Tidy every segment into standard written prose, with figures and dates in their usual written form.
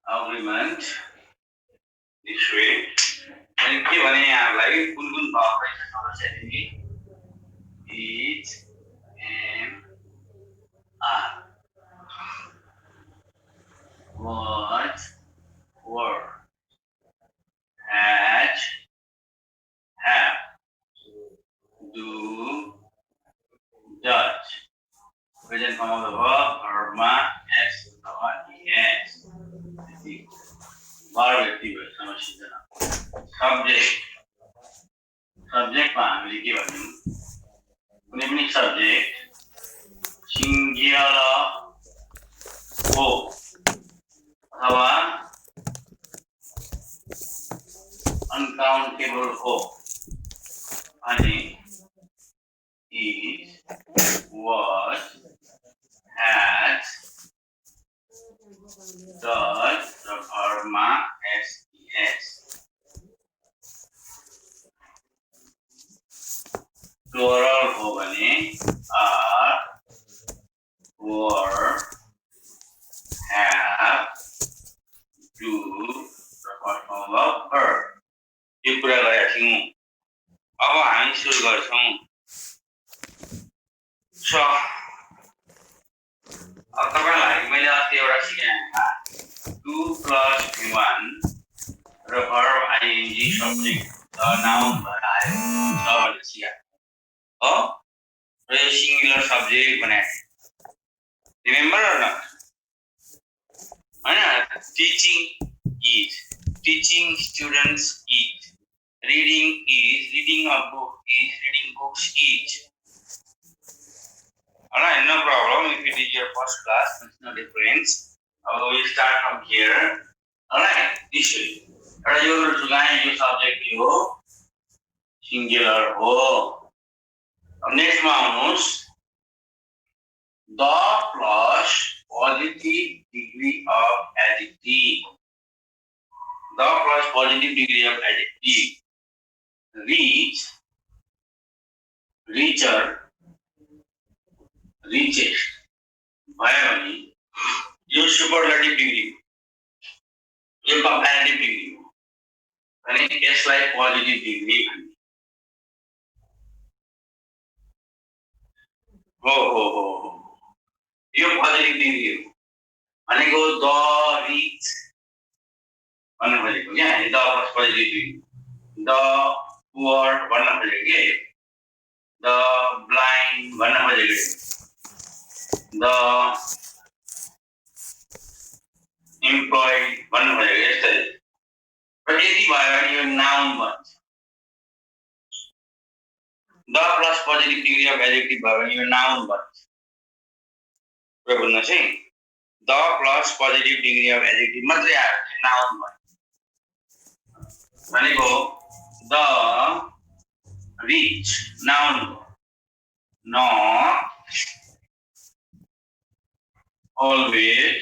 agreement this way अनि के भने यहाँलाई कुन कुन भाग रहेछ समस्या दिने is am are was were had have do does present form of the verb verb s es verb active समस्या सब्जेक्ट मा हामीले के भन्यौं कुनै पनि सब्जेक्ट सिंगुलर हो अथवा अनकाउन्टेबल हो अनि is was has does raw भर्बमा s plural हो भने are were have do र फर्म अफ verb यो कुरा गरेका थियौं अब हामी सुरु गर्छौं सो अब तपाईलाई मैले अस्ति एउटा सिकाएँ 2 plus v1 र verb ing subject noun भएर आयो छ भनेर सिकाएँ हो र यो सिंगुलर सब्जेक्ट बनाए रिमेम्बर or not हैन teaching students is reading a book is reading books is alright no problem if it is your first class it's no difference we will start from here alright this way र यो जुगाए यो subject हो singular हो next मा आउनुस् the plus positive degree of adjective the plus positive degree of adjective reach reacher reaches भयो भने यो सुपरलेटिभ डिग्री यो कम्प्यारेटिभ डिग्री हो अनि यसलाई पोजिटिभ डिग्री भनिन्छ हो यो पोजिटिभ डिग्री हो भनेको द रिच भन्न खोजेको क्या the plus positive degree the poor भन्न खोजेको के द ब्लाइन्ड भन्न खोजेको द एम्प्लोइड भन्न खोजेको यस्तै र यदि भयो भने यो नाउन भन्छ the plus positive degree of adjective भयो भने यो नाउन भन्छ र बुझ्नु चाहिँ the plus positive degree of adjective मात्रै आयो भने नाउन भन्छ भनेको the rich noun not always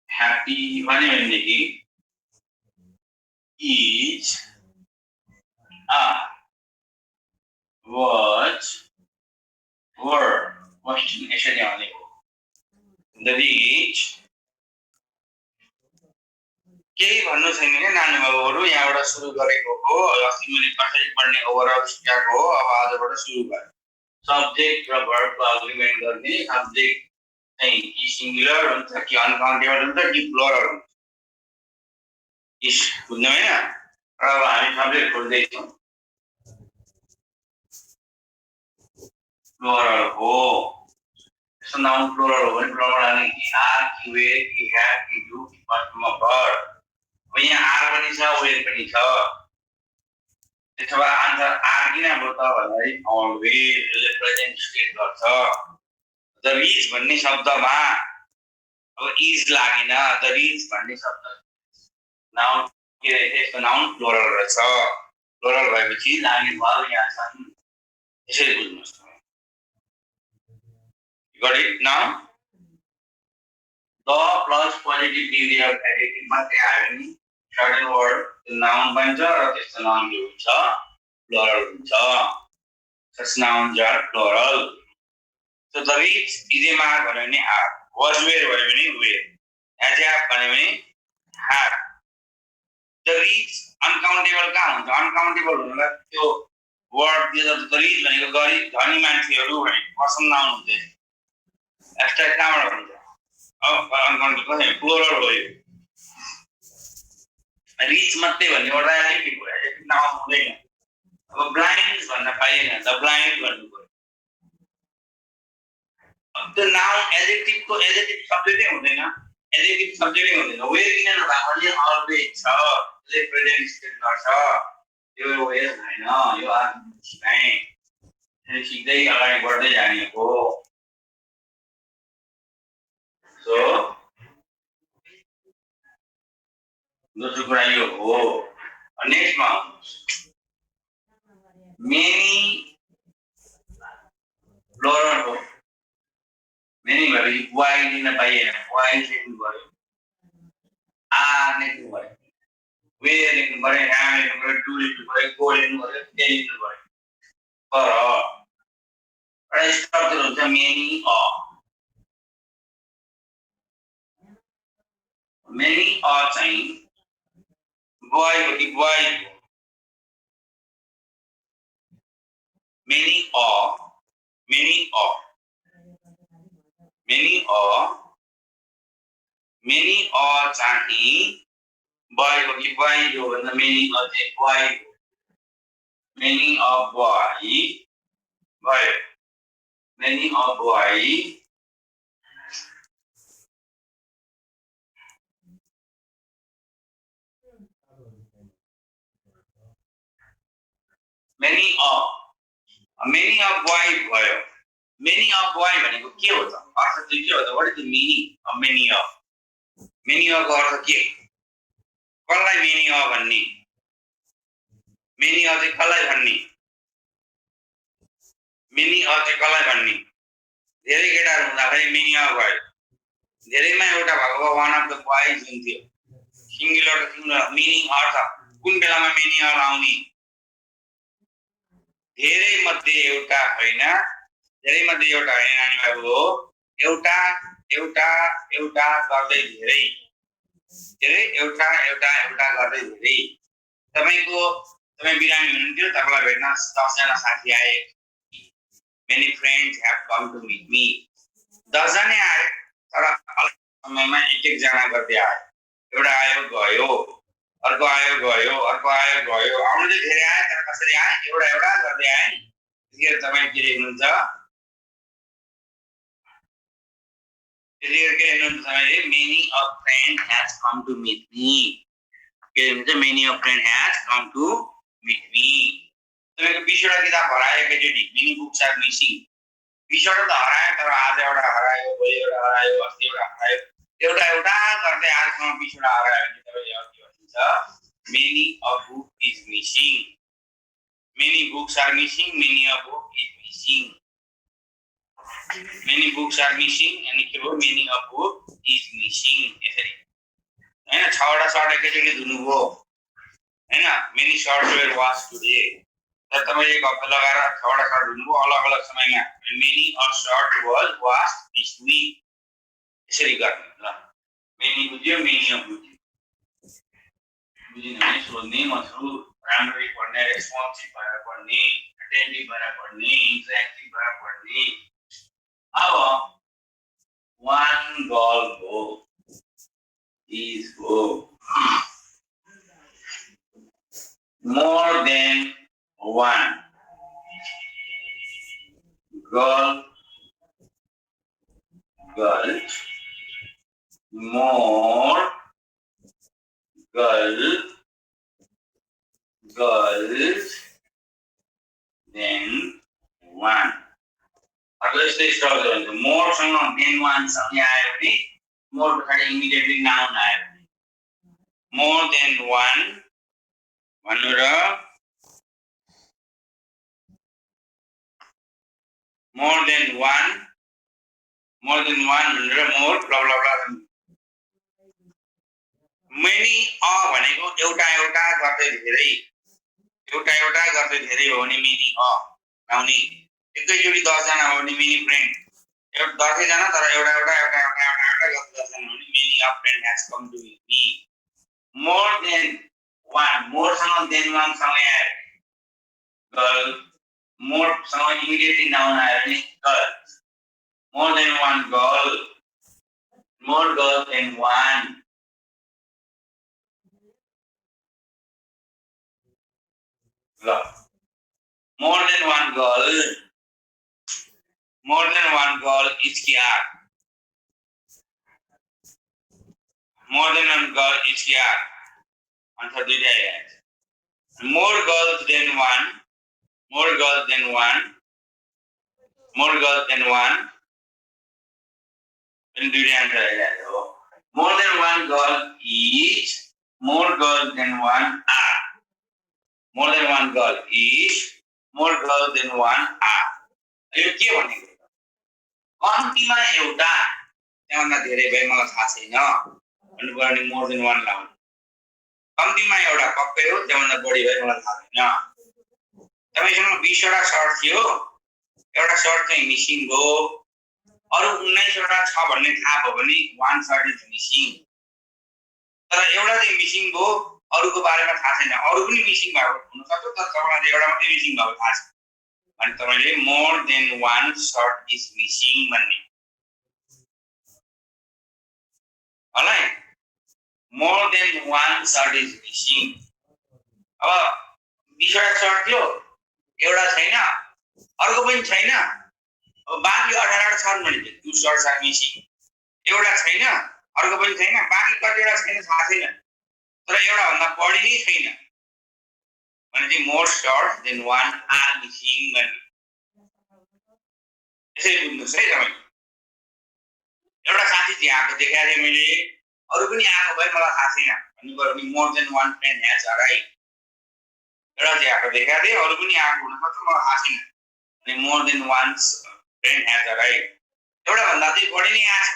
happy भने भनेदेखि is are was were question यसरी भनेको the rich केही भन्नु छैन के नानी बाबुहरु यहाँबाट सुरु गरेको हो अस्ति मैले कसरी पढ्ने ओभरअल सिकाएको हो अब आजबाट सुरु गरे सब्जेक्ट र वर्ब को एग्रीमेन्ट गर्ने सब्जेक्ट चाहिँ कि सिंगुलर हुन्छ कि अनकाउन्टेबल हुन्छ कि प्लुरल हुन्छ इस बुझ्नु हैन र अब हामी सब्जेक्ट खोज्दै छौं प्लुरल हो यसो नाउन प्लुरल हो भने प्लुरल अनि कि आर कि वेयर कि ह्याभ कि डु कि फर्म अफ वर्ब अब यहाँ आर पनि छ वेयर पनि छ त्यसो भए आन्सर आर किन भयो त भन्दाखेरि अलवेज यसले प्रेजेन्ट स्टेट गर्छ द रिच भन्ने शब्दमा अब इज लागेन द रिच भन्ने शब्द नाउन के रहेछ यसको नाउन प्लुरल रहेछ प्लुरल भएपछि लाग्ने भयो यहाँ छन् यसरी बुझ्नुस् got it now the plus positive degree of adjective मात्रै आयो नि certain word noun बन्छ र त्यसको नाउन के हुन्छ प्लुरल हुन्छ such nouns are plural so the reach is a mark भन्यो भने are was were भन्यो भने were as have भन्यो भने have the reach uncountable कहाँ हुन्छ uncountable हुनुलाई त्यो वर्ड दिएर the reach भनेको गरी धनी मान्छेहरू भने पर्सन नाउन हुन्छ एब्स्ट्र्याक्ट कहाँबाट हुन्छ अब uncountable कसै प्लुरल हो यो रिच मात्रै भन्ने एउटा एडिटिभ हो एडिटिभ नाउन हुँदैन अब ब्लाइन्ड भन्न पाइएन द ब्लाइन्ड भन्नु पर्यो अब त्यो नाउन एडिटिभको एडिटिभ सब्जेक्टै हुँदैन एडिटिभ सब्जेक्टै हुँदैन वेयर किन नभएको भने अलवेज छ त्यसले प्रेजेन्ट स्टेट गर्छ यो वेयर हैन यो आर्टिकल नै त्यसले सिक्दै अगाडि बढ्दै जाने हो सो दोस्रो कुरा यो हो नेक्स्टमा मेनी प्लुरल हो मेनी भएपछि वाइ दिन पाइएन वाइ लेख्नु पर्यो आर लेख्नु पर्यो वे लेख्नु पर्यो ह्याम लेख्नु पर्यो डु लेख्नु पर्यो गो लेख्नु पर्यो ते लेख्नु पर्यो तर एउटा स्ट्रक्चर हुन्छ मेनी अ चाहिँ boy हो कि boy हो many चाहिँ boy हो कि boy हो भन्दा many चाहिँ boy हो many boy भयो many boy many of boy भयो many of boy भनेको के हो त अर्थ चाहिँ के हो त what is the meaning of many of को अर्थ के कसलाई many of भन्ने many of चाहिँ कसलाई भन्ने many of चाहिँ कसलाई भन्ने धेरै केटाहरु हुँदाखेरि many of भयो धेरैमा एउटा भएको one of the boys हुन्थ्यो सिंगुलर मिनिङ अर्थ कुन बेलामा many of आउने धेरै मध्ये एउटा हैन धेरै मध्ये एउटा हैन नानी बाबु हो एउटा गर्दै धेरै धेरै एउटा गर्दै धेरै तपाई बिरामी हुनुहुन्थ्यो तपाईलाई भेट्न 10 जना साथी आए many friends have come to meet me 10 जना आए तर समयमा एक जना गर्दै आए एउटा आयो गयो अर्को आयो गयो आउनु चाहिँ धेरै आए तर कसरी आए एउटा गर्दै आए नि त्यसैले तपाई के लेख्नुहुन्छ तपाईँले many of friend has come to meet me के भन्छ many of friend has come to meet me तपाईको 20 वटा किताब हरायो एकैचोटी many books are missing 20 वटा त हरायो तर आज एउटा हरायो भोलि एउटा हरायो अस्ति एउटा हरायो एउटा गर्दै आजसम्म 20 वटा हरायो भने तपाईले के भन्छ many a book is missing many books are missing many a book is missing many books are missing अनि के हो many a book is missing यसरी हैन 6 वटा सर्ट एकैचोटी धुनुभयो हैन many shirts were washed today तर तपाईले एक हप्ता लगाएर 6 वटा सर्ट धुनुभयो अलग-अलग समयमा many a shirt was washed this week यसरी गर्ने ल many बुझ्यो many a बुझ्यो बुझिन भने सोध्ने मसरु राम्ररी पढ्ने रेस्पोन्सिभ भएर पढ्ने अटेन्टिभ भएर पढ्ने इन्टरेक्टिभ भएर पढ्ने अब one girl go is go more than one girl more girls than one अर्को यस्तै स्ट्रक्चर हुन्छ मोर सँग देन वान सँग आयो भने मोर पछाडि इमिडिएटली नाउन आयो भने मोर देन वान भन्नु र मोर देन वान भनेर मोर ब्ला ब्ला ब्ला मेनी अ भनेको एउटा गर्दै धेरै एउटा एउटा गर्दै धेरै हो भने मेनी आउने एकैचोटि 10 जना हो भने मेनी फ्रेन्ड एउटा 10 जना तर एउटा एउटा एउटा एउटा एउटा एउटा गर्दै 10 जना हो भने many of friend has come to me more than one more सँग देन वान सँग आयो गर्ल मोर सँग इमिडिएटली नाउन आयो भने girl more than one girl more girl than one more than one girl is here more than one girl is here answer दुईटा आइहाल्छ more girls than one more girls than one more girls than one then दुईटा answer आइहाल्छ हो more than one girl is more girls than one are more than one girl is more girls than one are यो के भनेको कम्तीमा एउटा त्यहाँभन्दा धेरै भए मलाई थाहा छैन भन्नुपर्ने मोर देन वान लाउनु कम्तीमा एउटा पक्कै हो त्यहाँभन्दा बढी भए मलाई थाहा छैन तपाईँसँग 20 वटा सर्ट थियो एउटा सर्ट चाहिँ मिसिङ भयो अरु 19 वटा छ भन्ने थाहा भयो भने वान सर्ट इज मिसिङ तर एउटा चाहिँ मिसिङ भयो अरुको बारेमा थाहा छैन अरु पनि मिसिङ भएको हुन सक्छ तर तपाईलाई एउटा मात्रै मिसिङ भएको थाहा छ अनि तपाईले more than one shirt is missing भन्ने होला more than one shirt is missing अब 20 वटा सर्ट थियो एउटा छैन अर्को पनि छैन अब बाँकी 18 वटा छन् भने टु सर्ट्स आर मिसिङ एउटा छैन अर्को पनि छैन बाँकी कतिवटा छैन थाहा छैन तर एउटा भन्दा बढी नै छैन भने चाहिँ more shirt than one are missing भन्ने यसै बुझ्नुस् है तपाईले एउटा साथी चाहिँ आएको देखाएको थिएँ मैले अरु पनि आएको भए मलाई थाहा छैन भन्नुको भने मोर देन वान फ्रेन्ड ह्याज अराइभ एउटा चाहिँ आएको देखाएको थिएँ अरु पनि आएको हुन सक्छ मलाई थाहा छैन अनि मोर देन वान फ्रेन्ड ह्याज अराइभ एउटा भन्दा चाहिँ बढी नै आछ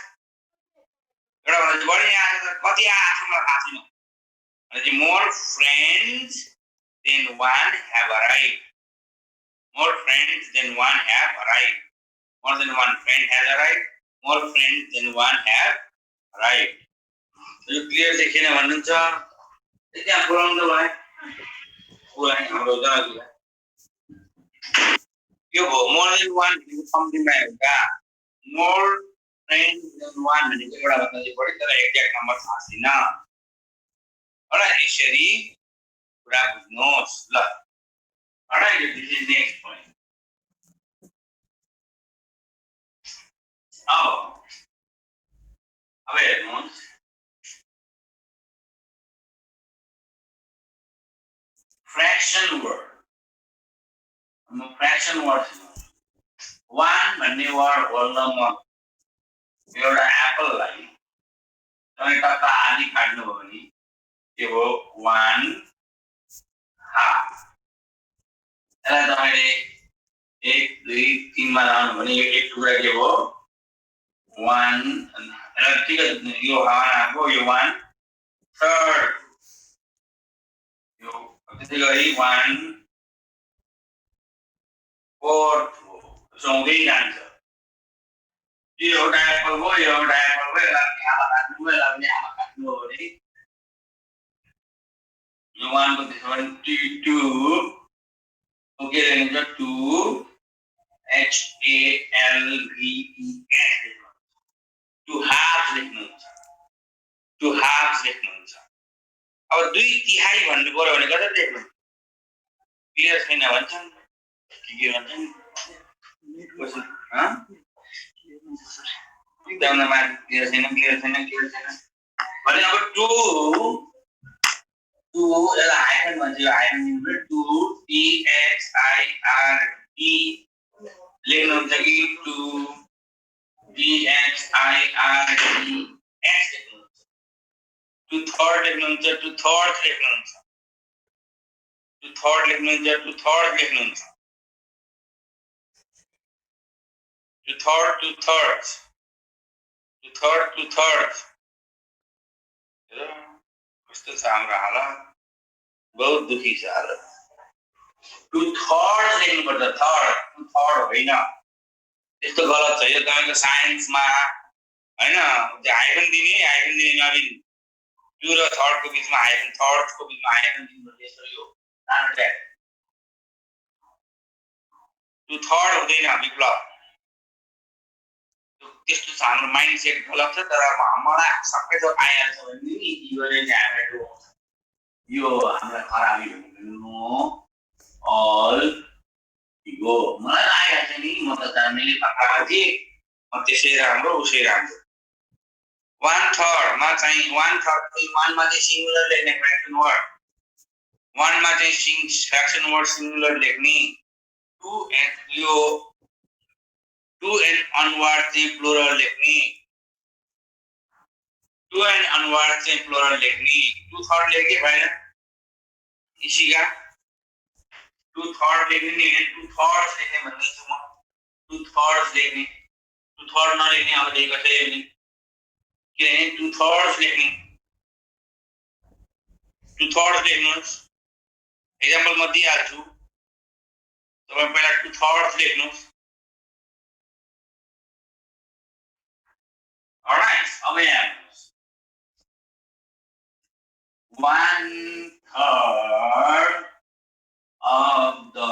एउटा भन्दा चाहिँ बढी नै आछ तर कति आछ मलाई थाहा छैन अनि more friends than one have arrive more friends than one have arrive more than one friend has arrived more friends than one have arrived yo clear देखिन भन्नुहुन्छ त्यहाँ बोलाउनु त भाइ बोलाइ हाम्रो जनाले यो भो मोर देन वान भनेको समथिङमा हुन्छ मोर फ्रेन्ड देन वान भनेको एउटा भन्दा चाहिँ बढी तर एक्ज्याक्ट नम्बर थाहा छैन होला यसरी कुरा बुझ्नुहोस् ल होला यो दिस इज नेक्स्ट पोइन्ट अब हेर्नुहोस् फ्र्याक्सन वर्ड वान भन्ने वर्ड होल नम्बर एउटा एप्पललाई तपाईँ टक्क आधी काट्नुभयो भने के हो वान हाफ यसलाई तपाईँले 1 2 3 मा लाउनु भने यो एक टुक्रा के हो वान ठीक है यो हाफ हो यो वान थर्ड यो त्यसै गरी वान फोर्थ हो सँगै जान्छ यो एउटा एप्पल हो यो एउटा एप्पल हो यसलाई आमा काट्नु हो यसलाई आमा काट्नु हो भने यो वान को त्यसो भने टु ओके लेख्नुहुन्छ टु HALVES टु हाफ्स लेख्नुहुन्छ अब 2/3 भन्नु पर्यो भने कता लेख्नु क्लियर छैन भन्छन् के भन्छन् एकदम नमाज क्लियर छैन भने अब 2 यसलाई हाइफन भन्छ यो हाइफन टु THIRD लेख्नुहुन्छ कि टु THIRDS लेख्नुहुन्छ टु थर्ड लेख्नुहुन्छ टु थर्ड लेख्नुहुन्छ टु थर्ड लेख्नुहुन्छ टु थर्ड लेख्नुहुन्छ two third two third two third two third कस्तो छ हाम्रो हालत बहुत दुखी छ हालत लेख्नुपर्छ थर्ड, टु थर्ड होइन, यस्तो गलत छ यो तपाईको साइन्समा हैन। हाइफन दिने नदिने, टु र थर्ड को बीचमा हाइफन, थर्ड को बीचमा हाइफन दिनुपर्छ, यस्तो यो नानो ट्याग टु थर्ड हुँदैन विप्लव, त्यस्तो छ हाम्रो माइन्ड सेट गलत छ। तर मलाई सबै थोक आइहाल्छ भने नि योले चाहिँ हामीलाई डुबाउँछ, यो हामीलाई खराबी भन्नु अल इगो। मलाई आइहाल्छ नि, म त जान्ने पक्का थिएँ, म त्यसै राम्रो उसै राम्रो। वान थर्ड मा चाहिँ वानमा चाहिँ सिंगुलर लेख्ने फ्र्याक्सन वर्ड, वानमा चाहिँ फ्र्याक्सन वर्ड सिंगुलर लेख्ने, टु एन्ड अनवर्ड चाहिँ प्लुरल लेख्ने, टु एन्ड अनवर्ड चाहिँ प्लुरल लेख्ने। टु थर्ड लेखे भएन इसिका, टु थर्ड लेख्ने नि, टु थर्ड्स लेख्ने भन्दैछु म, टु थर्ड्स लेख्ने, टु थर्ड नलेख्ने अब देखि कसै पनि, किनभने टु थर्ड्स लेख्ने, टु थर्ड्स लेख्नुहोस्। एक्जाम्पल म दिइहाल्छु, तपाईँ पहिला टु थर्ड्स लेख्नुहोस्। अलराइट, अब यहाँ हेर्नुहोस्, 1/3 of the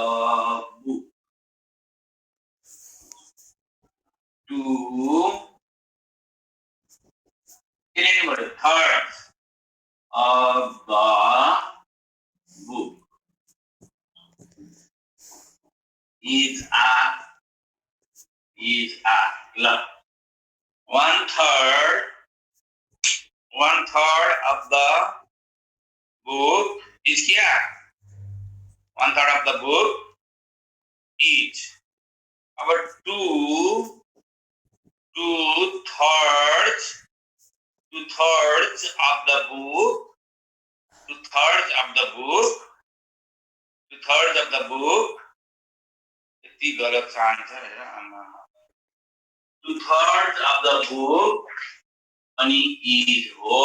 book to thirds of the book is a look. 1/3 of the book is क्या? 1/3 of the book is. अब 2/3 of the book, 2/3 of the book, यति गलत आन्सर हेर आमा, 2/3 of the book अनि is हो,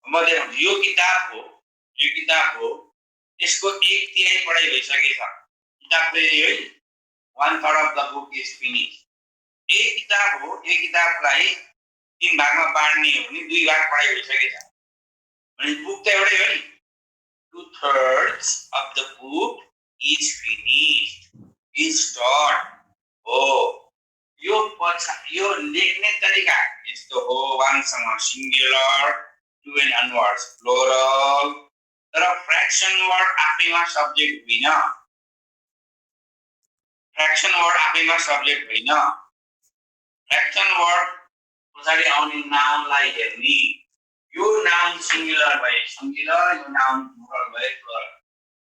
मैले यो किताब हो, यसको 1/3 पढाइ भइसकेछ, किताब चाहिँ है 1/3 of the book is finished। एक किताब हो, एक किताबलाई 3 भागमा बाँड्ने हो भने 2 भाग पढाइ भइसकेछ भने बुक त एउटै हो नि। 2/3 of the book is finished, is taught हो। यो लेख्ने तरिका यस्तो हो, वानसँग singular, two and onwards plural, तर फ्र्याक्सन वर्ड आफैमा सब्जेक्ट होइन, फ्र्याक्सन वर्ड पछाडि आउने नाउनलाई हेर्ने, यो नाउन सिंगुलर भए सिंगुलर, यो नाउन प्लुरल भए plural.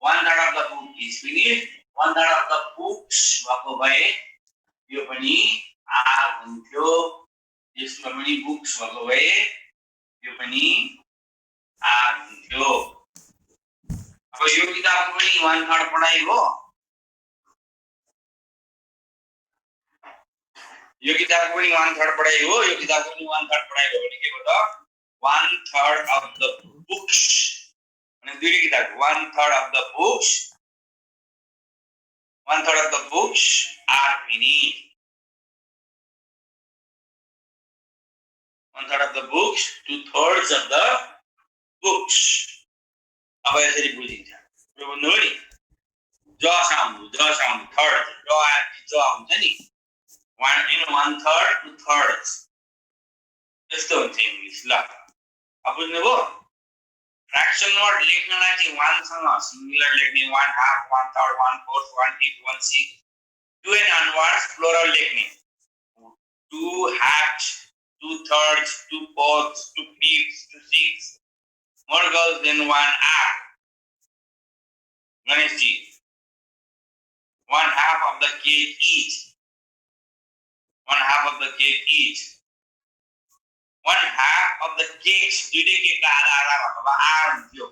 1/3 of the book is finished, 1/3 of the books भएको भए यो पनि आर हुन्थ्यो, यसको पनि बुक्स भएको भए यो पनि आर हुन्थ्यो। अब यो किताबको पनि 1/3 पढाइ हो, यो किताबको पनि 1/3 पढाइ हो, यो किताबको पनि 1/3 पढाइ हो भने के हो त 1/3 of the books अनि दुईटै किताब 1/3 of the books are finished, 1/3 of the books, 2/3 of the books। अब यसरी बुझिन्छ, यो भन्नु हो नि ज साउन्ड थर्ड ज हुन्छ नि 1/3 2/3 यस्तो हुन्छ इङ्ग्लिश। ल अब बुझ्नुभयो। फ्र्याक्सन वर्ड लेख्नलाई चाहिँ 1 सँग सिंगुलर लेख्ने, 1/2 1/3 1/4 1/5 1/6, 2 एन्ड अनवर्ड्स प्लुरल लेख्ने, 2/2 2/3 2/4 2/5 2/6, more girls than 1/2 Ganesh ji, 1/2 of the cake each, 1/2 of the cake each, 1/2 of the cakes दुईटै केकका आधा भएको भए आर हुन्थ्यो।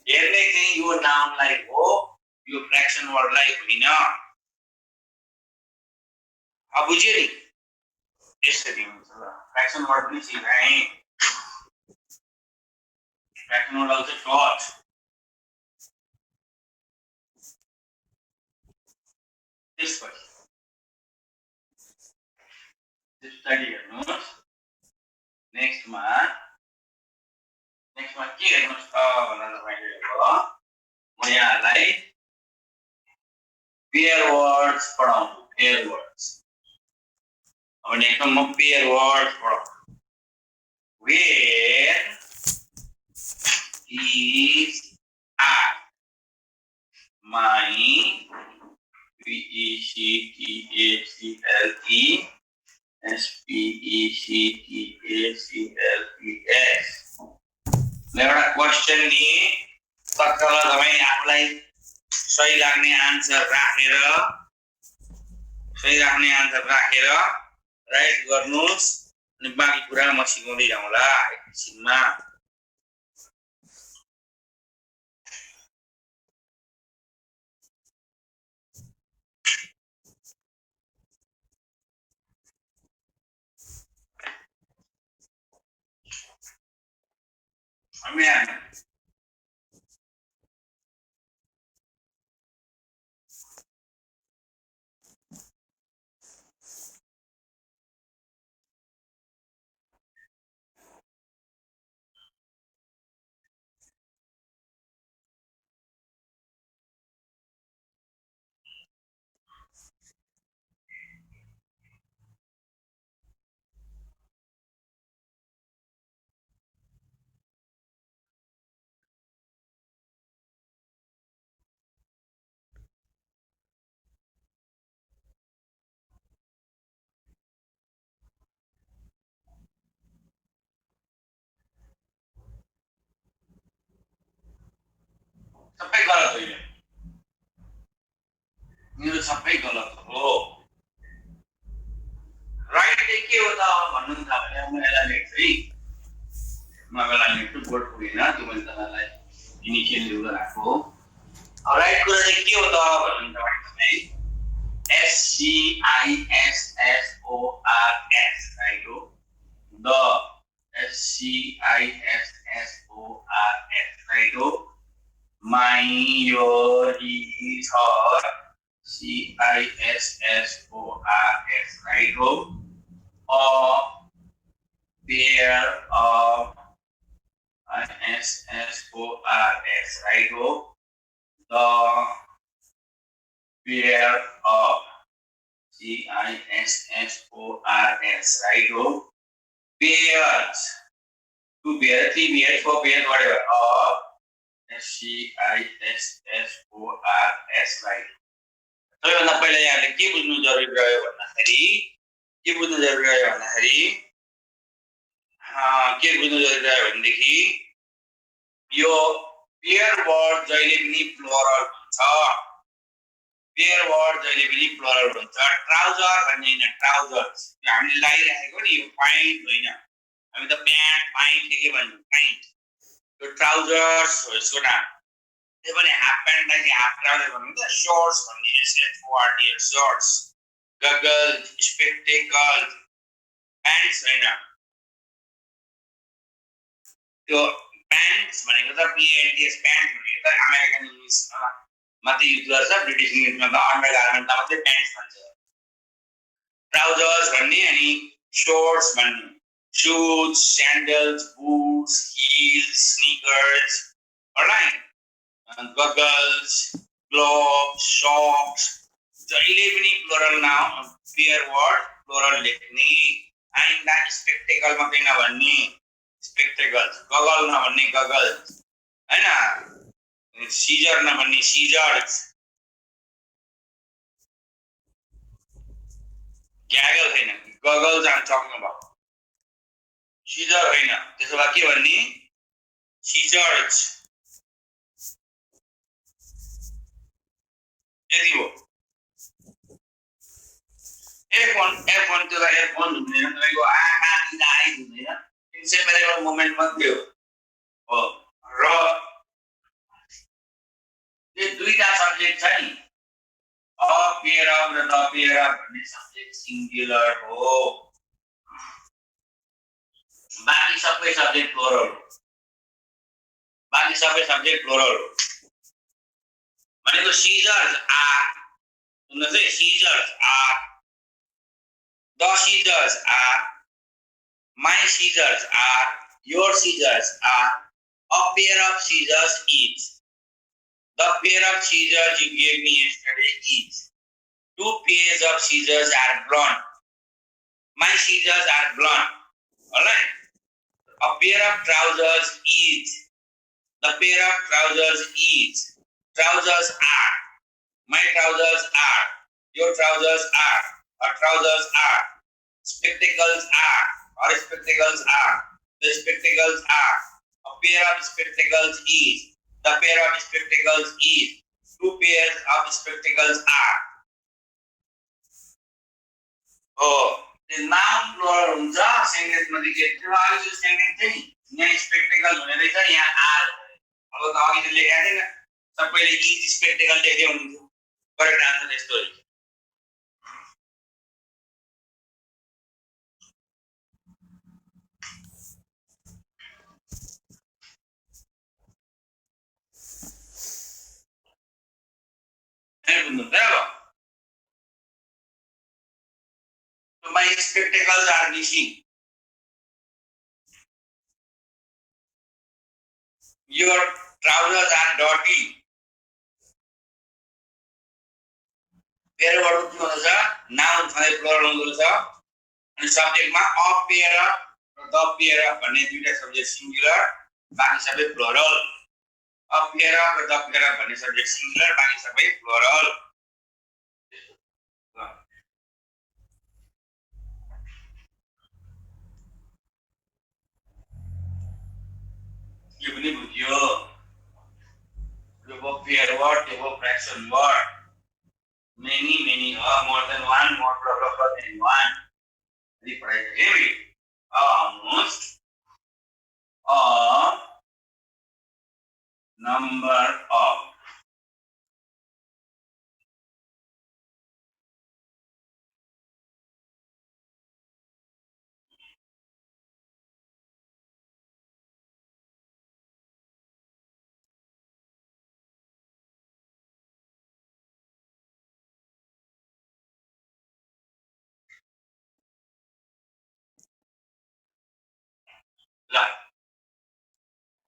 हेर्ने चाहिँ यो नाउनलाई हो, यो फ्र्याक्सन वर्डलाई होइन। अब बुझ्यो नि, यसरी हुन्छ। ल फ्र्याक्सन वर्ड पनि सिकाएँ। Second one also short. This question. This study हेर्नुहोस्. Next one के हेर्नुहोस् त भनेर तपाईँले हेर्नु म यहाँलाई पेयर वर्ड्स पढाउँछु. Pair words. अब नेक्स्ट म पेयर वर्ड्स पढाउँछु. Where is I? My PECTACLESPECTACLES. एउटा क्वेशन नि तत्काल तपाईले आफुलाई सही लाग्ने आन्सर राखेर राइट गर्नुस् अनि बाँकी कुरा म सिकाउँदै जाउँला एकछिनमा. Amen. सबै गलत होइन. मेरो सबै गलत हो. राइट चाहिँ के हो त भन्नुहुन्छ भने म यसलाई लेख्छु है. म यसलाई लेख्छु बोर्ड पुगेन त्यो मैले तपाईँलाई इनिसियल लेख्दा राखेको हो. राइट कुरा चाहिँ के हो त भन्नुहुन्छ भने तपाईँ SCISSORS राइट हो. द SCISSORS राइट हो. My, your, his, her, CISSORS, right? A pair of ISSORS, right? The pair of CISSORS, right? Pairs, 2 pairs, 3 pairs, 4 pairs, whatever. SCISSORS, right? सबैभन्दा पहिला यहाँले के बुझ्नु जरुरी रह्यो भन्दाखेरि भनेदेखि यो पेयर वर्ड जहिले पनि प्लुरल हुन्छ. ट्राउजर भन्ने हैन, ट्राउजर्स हामीले लागिरहेको नि यो प्यान्ट होइन. हामी त प्यान्ट के भन्छौँ प्यान्ट. यो ट्राउजर्स हो यसको नाम. त्यो पनि हाफ प्यान्टलाई चाहिँ हाफ ट्राउजर भनिन्छ. शॉर्ट्स भन्ने SHORTS shorts. Goggles, spectacles, pants हैन. त्यो प्यान्ट्स भनेको त PANTS प्यान्ट भनेको त अमेरिकन इङ्ग्लिसमा मात्रै युज गर्छ. ब्रिटिश इङ्ग्लिसमा त अन्डरगार्मेन्टलाई मात्रै प्यान्ट्स भन्छ. ट्राउजर्स भन्ने अनि शॉर्ट्स भन्ने shoes, sandals, boots, heels, sneakers, alright? Goggles, gloves, socks. जहिले पनि plural noun pair word plural लेख्ने. आइन्दा स्पेक्टेकल मात्रै नभन्ने स्पेक्टेकल्स, गगल नभन्ने गगल्स हैन, सीजर नभन्ने सीजर्स, ग्यागल हैन, गगल्स आम टकिङ अबाउट. सीजर हैन, त्यसो भए के भन्ने सीजर्स. यति हो. F1 त्यो एयरफोन हुँदैन, तपाईको आँखा दिन आइ हुँदैन. इन्सेपरेबल मोमेन्ट मात्रै हो. र यो दुईटा सब्जेक्ट छ नि, अ पेयर अफ र द पेयर अफ भन्ने सब्जेक्ट सिंगुलर हो. बाकी सबै सब्जेक्ट प्लुरल हो. बाकी सबै सब्जेक्ट प्लुरल हो भनेको सीजर्स आर सुन्नुहोस् है scissors are the scissors are my scissors are your scissors are a pair of scissors each. The pair of scissors you gave me yesterday each. 2 pairs of scissors are blunt. My scissors are blunt. Alright? A pair of trousers each. The pair of trousers each. Trousers are. My trousers are. Your trousers are. Our trousers are. Spectacles are. Our spectacles are. The spectacles are. A pair of spectacles each. The pair of spectacles each. 2 pairs of spectacles are. Oh, the noun plural हुन्छ sentence मध्ये के थियो अहिले जो sentence थियो नि यहाँ spectacle हुने रहेछ यहाँ आर अब त अघि त लेखेको थिएन सबैले इच स्पेक्टेकल लेख्दै हुनुहुन्थ्यो करेक्ट आन्सर यस्तो हो So my spectacles are missing. Your trousers are dirty. Pair word के हुन्छ नाउन छँदै प्लुरल हुँदो रहेछ अनि सब्जेक्टमा अ पेयर र द पेयर भन्ने दुईटा सब्जेक्ट सिंगुलर बाकी सबै प्लुरल अ पेयर र द पेयर भन्ने सब्जेक्ट सिंगुलर बाकी सबै प्लुरल यो पनि बुझ्यो यो भयो पेयर वर्ड यो भयो fraction word many more than one more blah than one the primary almost a number of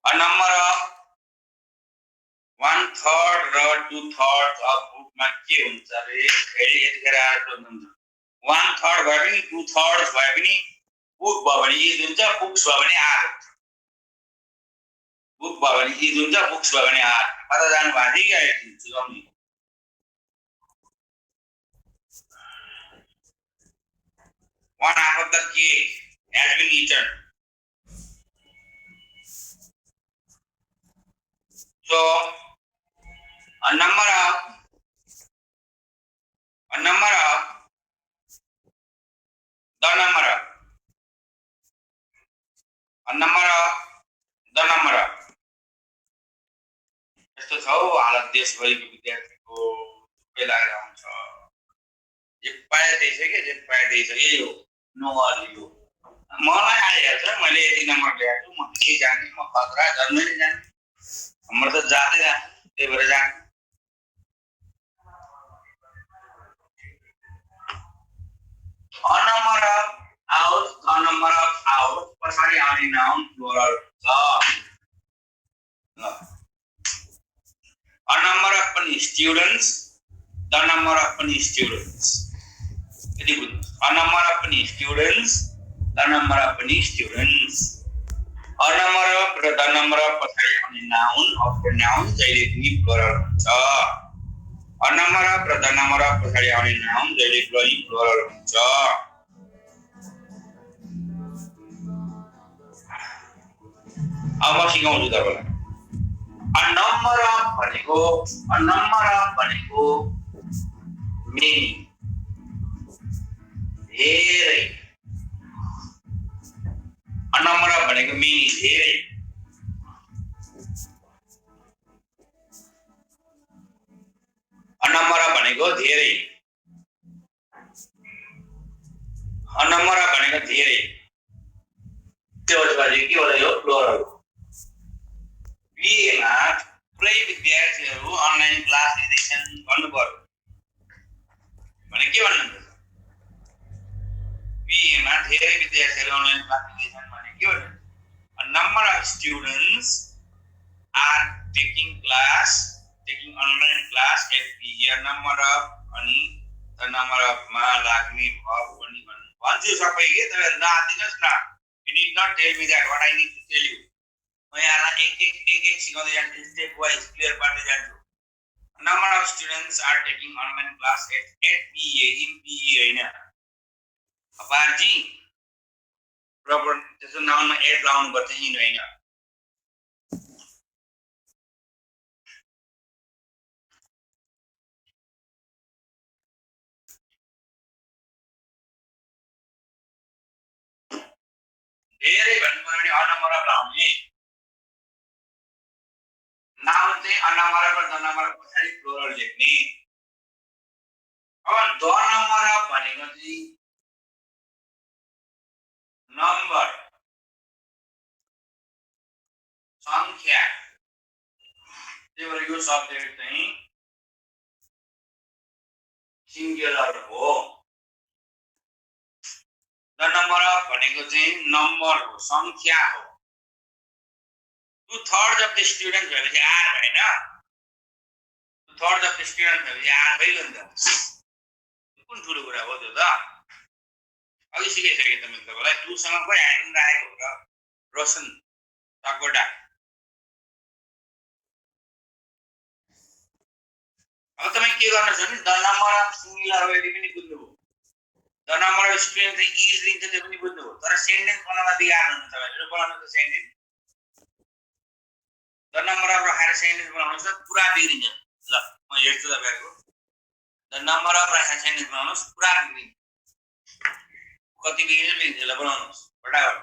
a number of 1/3 र 2/3 of book मा के हुन्छ रे फेरि यतिखेर आएको हुन्छ 1/3 भए पनि 2/3 भए पनि बुक भयो भने इज हुन्छ बुक्स भयो भने आर हुन्छ बुक भयो भने इज हुन्छ बुक्स भयो भने आर कता जानु भएको थियो कि सुझाउनु one half of the cake has been eaten. So a number of the number of the number of यस्तो छ हौ हालत देशभरिको विद्यार्थीको के लागेर आउँछ जे पाए त्यही छ के जे पाए त्यही छ यही हो नगरियो मलाई आइहाल्छ मैले यति नम्बर ल्याएको छु म के जाने म खतरा जन्मैले जाने हाम्रो त जाँदै जान्छ त्यही भएर जाने a number of hours a number of hours पछाडि आउने नाउन प्लुरल छ a number of पनि स्टुडेन्ट्स the number of पनि स्टुडेन्ट्स यदि बुझ्नु a number of पनि स्टुडेन्ट्स the number of पनि स्टुडेन्ट्स a number of र the number of पछाडि आउने नाउन अफ नाउन जहिले पनि प्लुरल हुन्छ a number of र the number of पछाडि आउने नाउन जहिले पनि प्लुरल हुन्छ अब सिकाउँछु तपाईलाई a number of भनेको many धेरै a number of भनेको many धेरै a number of भनेको धेरै a number of भनेको धेरै त्यो भएपछि के होला यो प्लुरल बीएमा थुप्रै विद्यार्थीहरू अनलाइन क्लास लिँदैछन् भन्नु पर्यो भने के भन्नुहुन्छ बीएमा धेरै विद्यार्थीहरू अनलाइन क्लास लिँदैछन् भने के भन्नुहुन्छ a number of students are taking online class at BA number of अनि the number of मा लाग्ने भयो पनि भन्छु सबै के तपाईहरु नआदिनुस् न you need not tell me that what I need to tell you म यहाँलाई एक सिकाउँदै जान्छु स्टेप वाइज क्लियर पार्दै जान्छु number of students are taking online class at BA in BA हैन अपारजी प्रपर त्यसो नाउनमा एड लाउनु पर्छ इन हैन धेरै भन्नु पर्यो भने अनम्बर लाउने नाउन चाहिँ अनम्बर र द नम्बर पछाडी प्लुरल लेख्ने अब द नम्बर भनेको चाहिँ नम्बर संख्या त्यही भएर यो सब्जेक्ट चाहिँ सिंगुलर हो द नम्बर भनेको चाहिँ नम्बर हो संख्या हो 2/3 of the students भएपछि आर भएन 2/3 of the students भएपछि आर भइगयो नि त कुन ठुलो कुरा हो त्यो त अघि सिकाइसके त मैले तपाईलाई 2 सँग कोही ह्यान्ड राखेको हो र रोशन तकोटा अब तपाई के गर्न छ भने द नम्बर अफ सिंगुलर वेली पनि बुझ्नुभयो द नम्बर अफ स्टुडेन्ट चाहिँ इज लिन्छ त्यो पनि बुझ्नुभयो तर सेन्टेन्स बनाउँदा बिगार्नु हुन्छ तपाईहरु बनाउनु त सेन्टेन्स द नम्बर अफ राखेर सेन्टेन्स बनाउनुस् त पुरा बिग्रिन्छ ल म हेर्छु तपाईहरुको द नम्बर अफ राखेर सेन्टेन्स बनाउनुस् पुरा बिग्रिन्छ कति बिग्रिन्छ ल बनाउनुस् फटाफट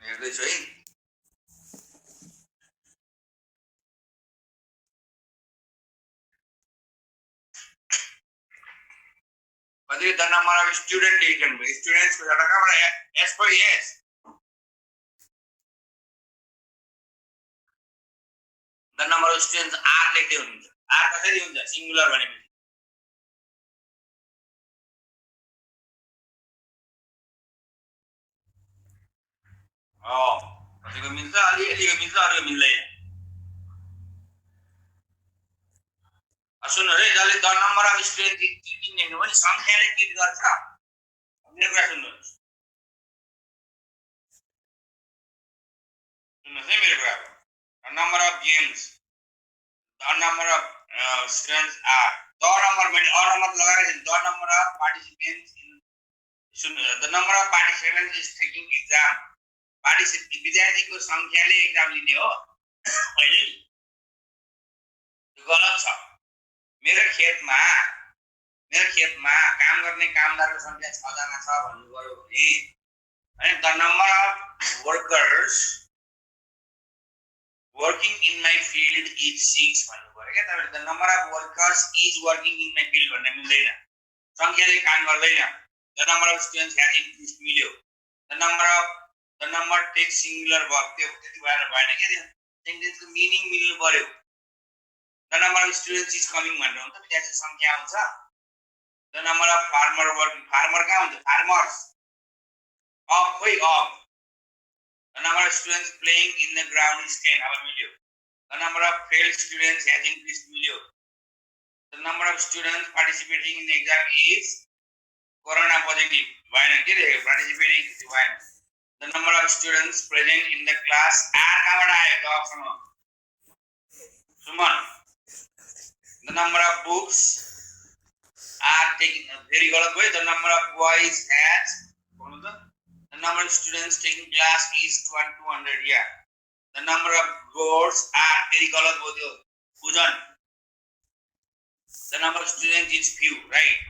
हेर्दैछु है कति द नम्बर अफ स्टुडेन्ट लेख्नु भयो स्टुडेन्ट्स को एउटा कहाँबाट एस फर यस the number of students are लेख्दै हुनुहुन्छ आर कसरी हुन्छ सिंगुलर भनेपछि कतिको मिल्छ अलिअलिको मिल्छ अरूको मिल्दैन सुन्नु रे जसले द नम्बर अफ स्टुडेन्ट किन लेख्नु भने संख्याले किट गर्छ मेरो कुरा सुन्नुहोस् सुन्नुहोस् है मेरो कुरा the number of games the number of students are the number मैले अ नम्बर लगाएर the number of participants in सुन्नु the number of participants is taking exam विद्यार्थीको संख्याले एक्जाम लिने हो होइन नि गलत छ मेरो खेतमा काम गर्ने कामदारको संख्या 6 जना छ भन्नु पर्यो भने हैन the number of workers working in my field is 6 भन्नु पर्यो के तपाईले the number of workers is working in my field भन्ने मिल्दैन संख्याले काम गर्दैन the number of students has increased मिल्यो the number take singular work त्यो त्यति भएन के सेन्टेन्सको मिनिङ मिल्नु पर्यो the number of students is coming भनेर हुन्छ विद्यार्थी संख्या आउँछ the number of farmer working farmer कहाँ हुन्छ फार्मर्स अफ खोइ of the number of students playing in the ground is 10 अब मिल्यो the number of failed students has increased मिल्यो the number of students participating in exam is corona positive भएन के लेख्यो participating भएन the number of students present in the class are कहाँबाट आयो जवाबसँग Suman the number of books are taking very गलत भयो the number of boys has भन्नु त the number of students taking class is 200 या the number of gods are very गलत भयो त्यो बुझन the number of students is few right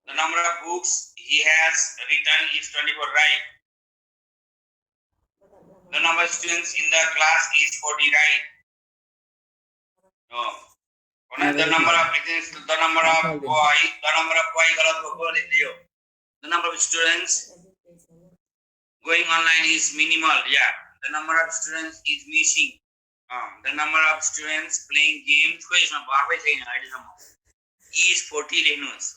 The number of books he has written is 24, right? The number of students in the class is 40, right? No. The number of the number of students going online is minimal. Yeah. The number of students is missing. The number of students playing games is 40 Lenus.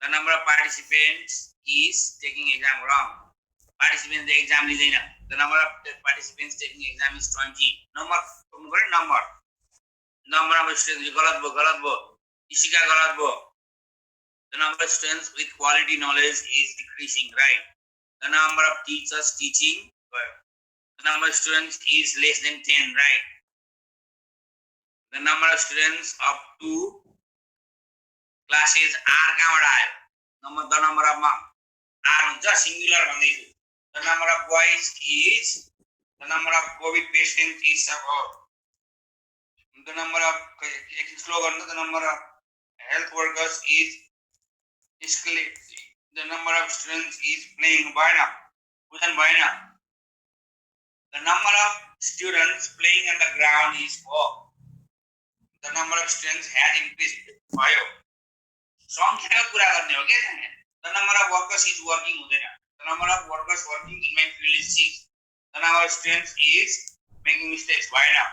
The number of participants is taking exam wrong. Participants the exam is the number of participants taking exam is 20. Number of students galat bo. Ishika galat bo. The number of students with quality knowledge is decreasing, right? The number of teachers teaching, the number of students is less than 10, right? The number of students up to classes are the number of are just singular. The number of boys is the number of COVID patients is the number of slogan. The number of health workers is the number of students is playing baina. The number of students playing on the ground is 4. The number of students has increased 5. The number of workers is working. The number of workers working in my field is 6. The number of students is making mistakes. Why now?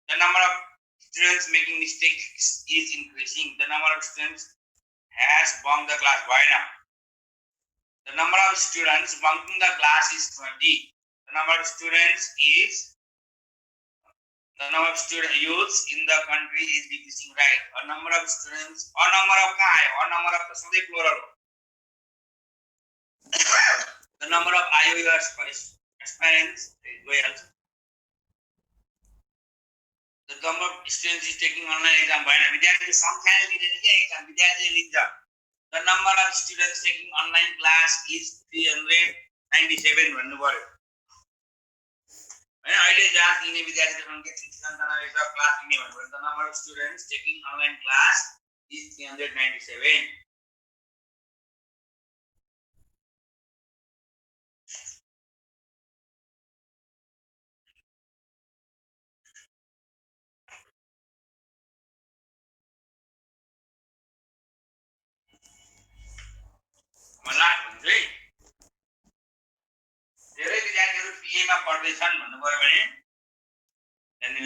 The number of students making mistakes is increasing. The number of students has bunked the class. Why now? The number of students bunking the class is 20. The number of students is the number of student youths in the country is decreasing, right? A number of students, a number of plural. The number of IOU aspirants is well. The number of students is taking online exam. The number of students taking online class is 397. The number of students taking online class is 397.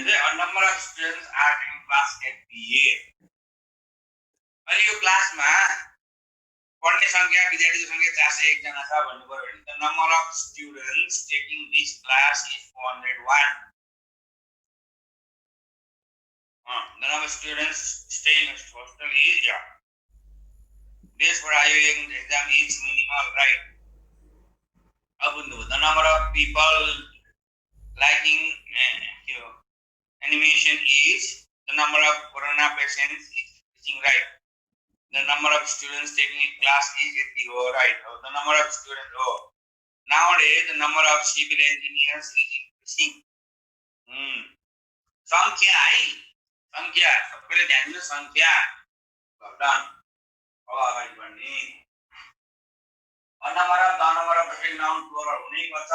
A number of students are taking class at PA. Are you class पढ्ने संख्या विद्यार्थीको संख्या 401 जना छ भन्नु पर्यो भने the number of students taking this class is 401. The number of students staying at hostel is days for IOM exam is minimal, right? The number of people liking animation is the number of corona patients is increasing, right? The number of students taking a class is 80, right? The number of students, nowadays the number of civil engineers is increasing. संख्या सबैले ध्यान दिनु संख्या done अगाडि बढ्ने a number of the number of noun plural हुनै पर्छ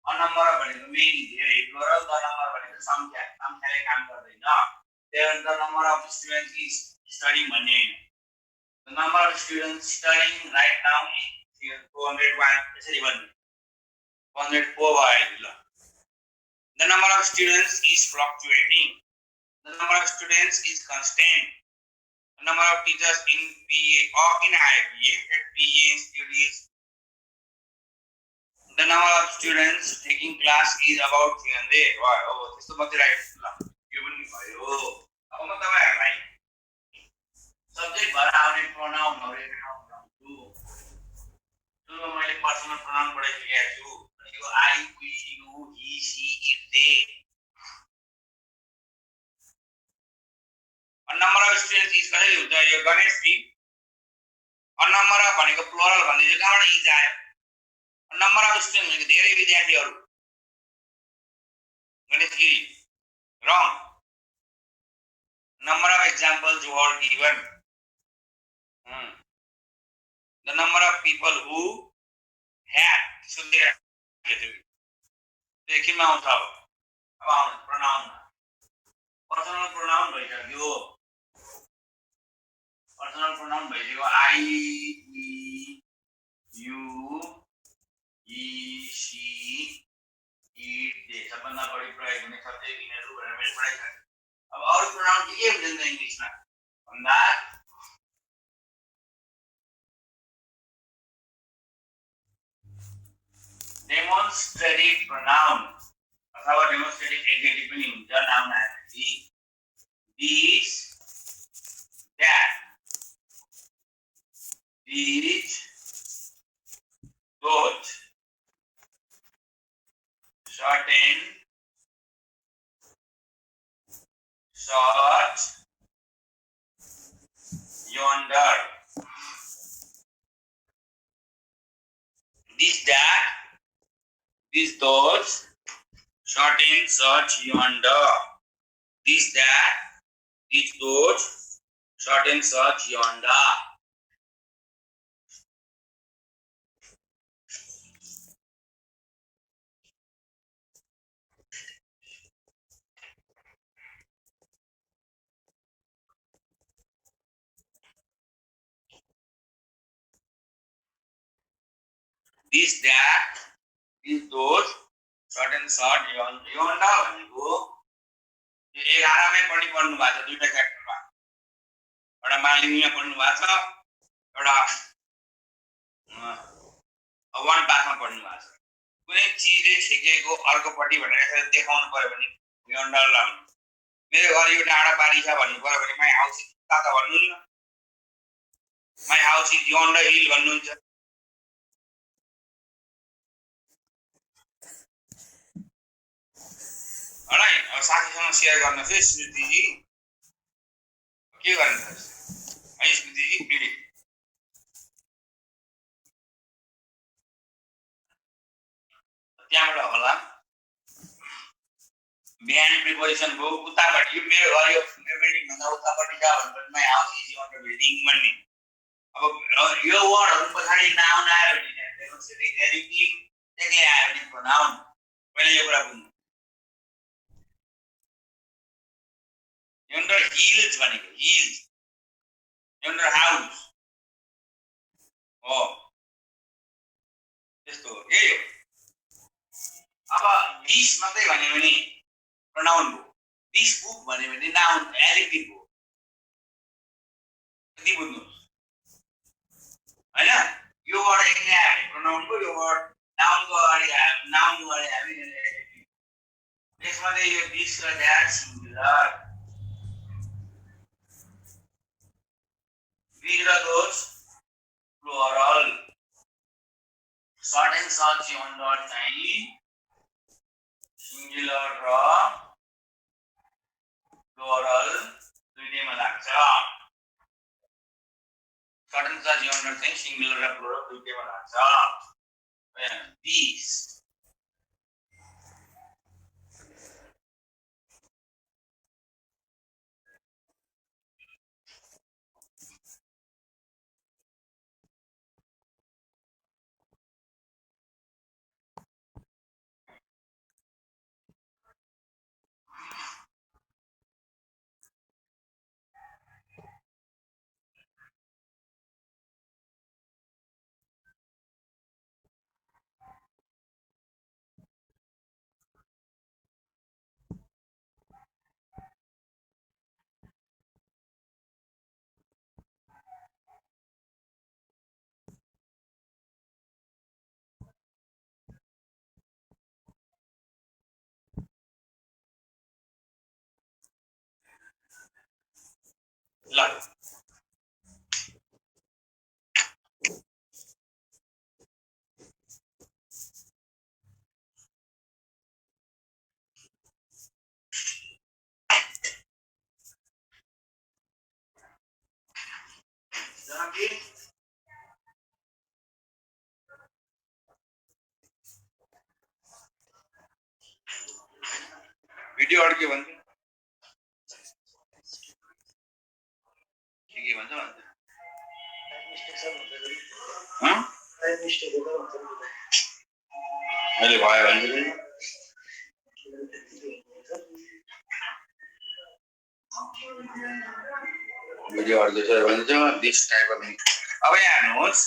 a number भनेको मेन धेरै plural the number भनेको संख्याले काम गर्दैन then the number of students is studying भन्ने हैन the number of students studying right now is 201 त्यसरी भन्नु 204 भयो ल the number of students is fluctuating the number of students is constant the number of teachers in PA or in IPA at PA institute is the number of students taking class is about 300 wow त्यस्तो मात्रै राख्नु ल यो पनि भयो अब म तपाईहरुलाई subject भएर आउने प्रोनाउनहरु हेरेर आउँछु सुरुमा मैले पर्सनल प्रोनाउन पढाइसकेको छु यो I we you he she it they a number of students is कसरी हुन्छ यो Ganesh ji a number of भनेको प्लुरल भन्ने चाहिँ कहाँबाट इज आयो a number of students भनेको धेरै विद्यार्थीहरु Ganesh ji wrong number of examples were given The number of people who had. So they are. देखिए मैं उठाओ. अब pronoun. Personal pronoun भइसक्यो. Personal pronoun भइसक्यो. I, he, you, he, she, it. ये सबभन्दा बढी प्रयोग हुने शब्द यिनीहरू भनेर मैले पढाएको छु. अब अरु pronoun के हुन्छन् त इंग्लिशमा भन्दा demonstrative pronoun अथवा demonstrative adjective पनि हुन्छ नाउन आएपछि. This, that, these, those, certain, such, yonder. This, that, these, those, certain, such, yonder. This, that, these, those, certain, such, yonder. This, that, these, those, certain, such, yonder भनेको यो 11 मै पनि पढ्नु भएको छ दुईटा च्याप्टरमा. एउटा मालिनीमा पढ्नु भएको छ, एउटा 1 पासमा पढ्नु भएको छ. कुनै चीजले छेकेको अर्कोपट्टि भनेर यसरी देखाउनु पर्यो भने यन्डर लाउनु. मेरो घर यो डाँडा पारी छ भन्नु पर्यो भने माई हाउस इज ताता भन्नुहुन्न. माई हाउस इज यन्डर हिल भन्नुहुन्छ. होला है. अब साथीसँग शेयर गर्नुहोस् है स्मृतिजी. के गर्नुहुन्छ है स्मृतिजी प्लिज. त्यहाँबाट होला बिहान प्रिपोजिसन को उतापट्टि यो मेरो घर यो बिल्डिङ भन्दा उतापट्टि छ भनेपछि माई हाउस इज यन्डर बिल्डिङ भन्ने. अब यो वर्डहरु पछाडी नाउन आयो भने डेमोन्स्ट्रेटिभ एडिटिभ त्यसले आयो भने प्रोनाउन. पहिला यो कुरा बुझ्नु. यन्डर हिल्स भनेको हिल्स. यन्डर हाउस हो त्यस्तो हो के. अब दिस मात्रै भन्यो भने प्रोनाउन हो. दिस बुक भन्यो भने नाउन एडिटिभ हो. यति बुझ्नु हैन. यो वर्ड एक्लै आयो भने प्रोनाउन हो. यो वर्ड नाउनको अगाडि आयो नाउनको अगाडि आयो भने एडिटिभ. त्यसमा चाहिँ यो दिस र द्याट सिंगुलर. these र those plural. certain such yonder चाहिँ सिंगुलर र प्लुरल दुईटैमा लाग्छ. certain such yonder चाहिँ सिंगुलर र प्लुरल दुईटैमा लाग्छ. these ल भिडियो अड्क्यो भन्छ के भन्छ मैले भयो भने भिडियोहरु चाहिँ भन्छ दिस टाइप अफ अब यहाँ हेर्नुहोस्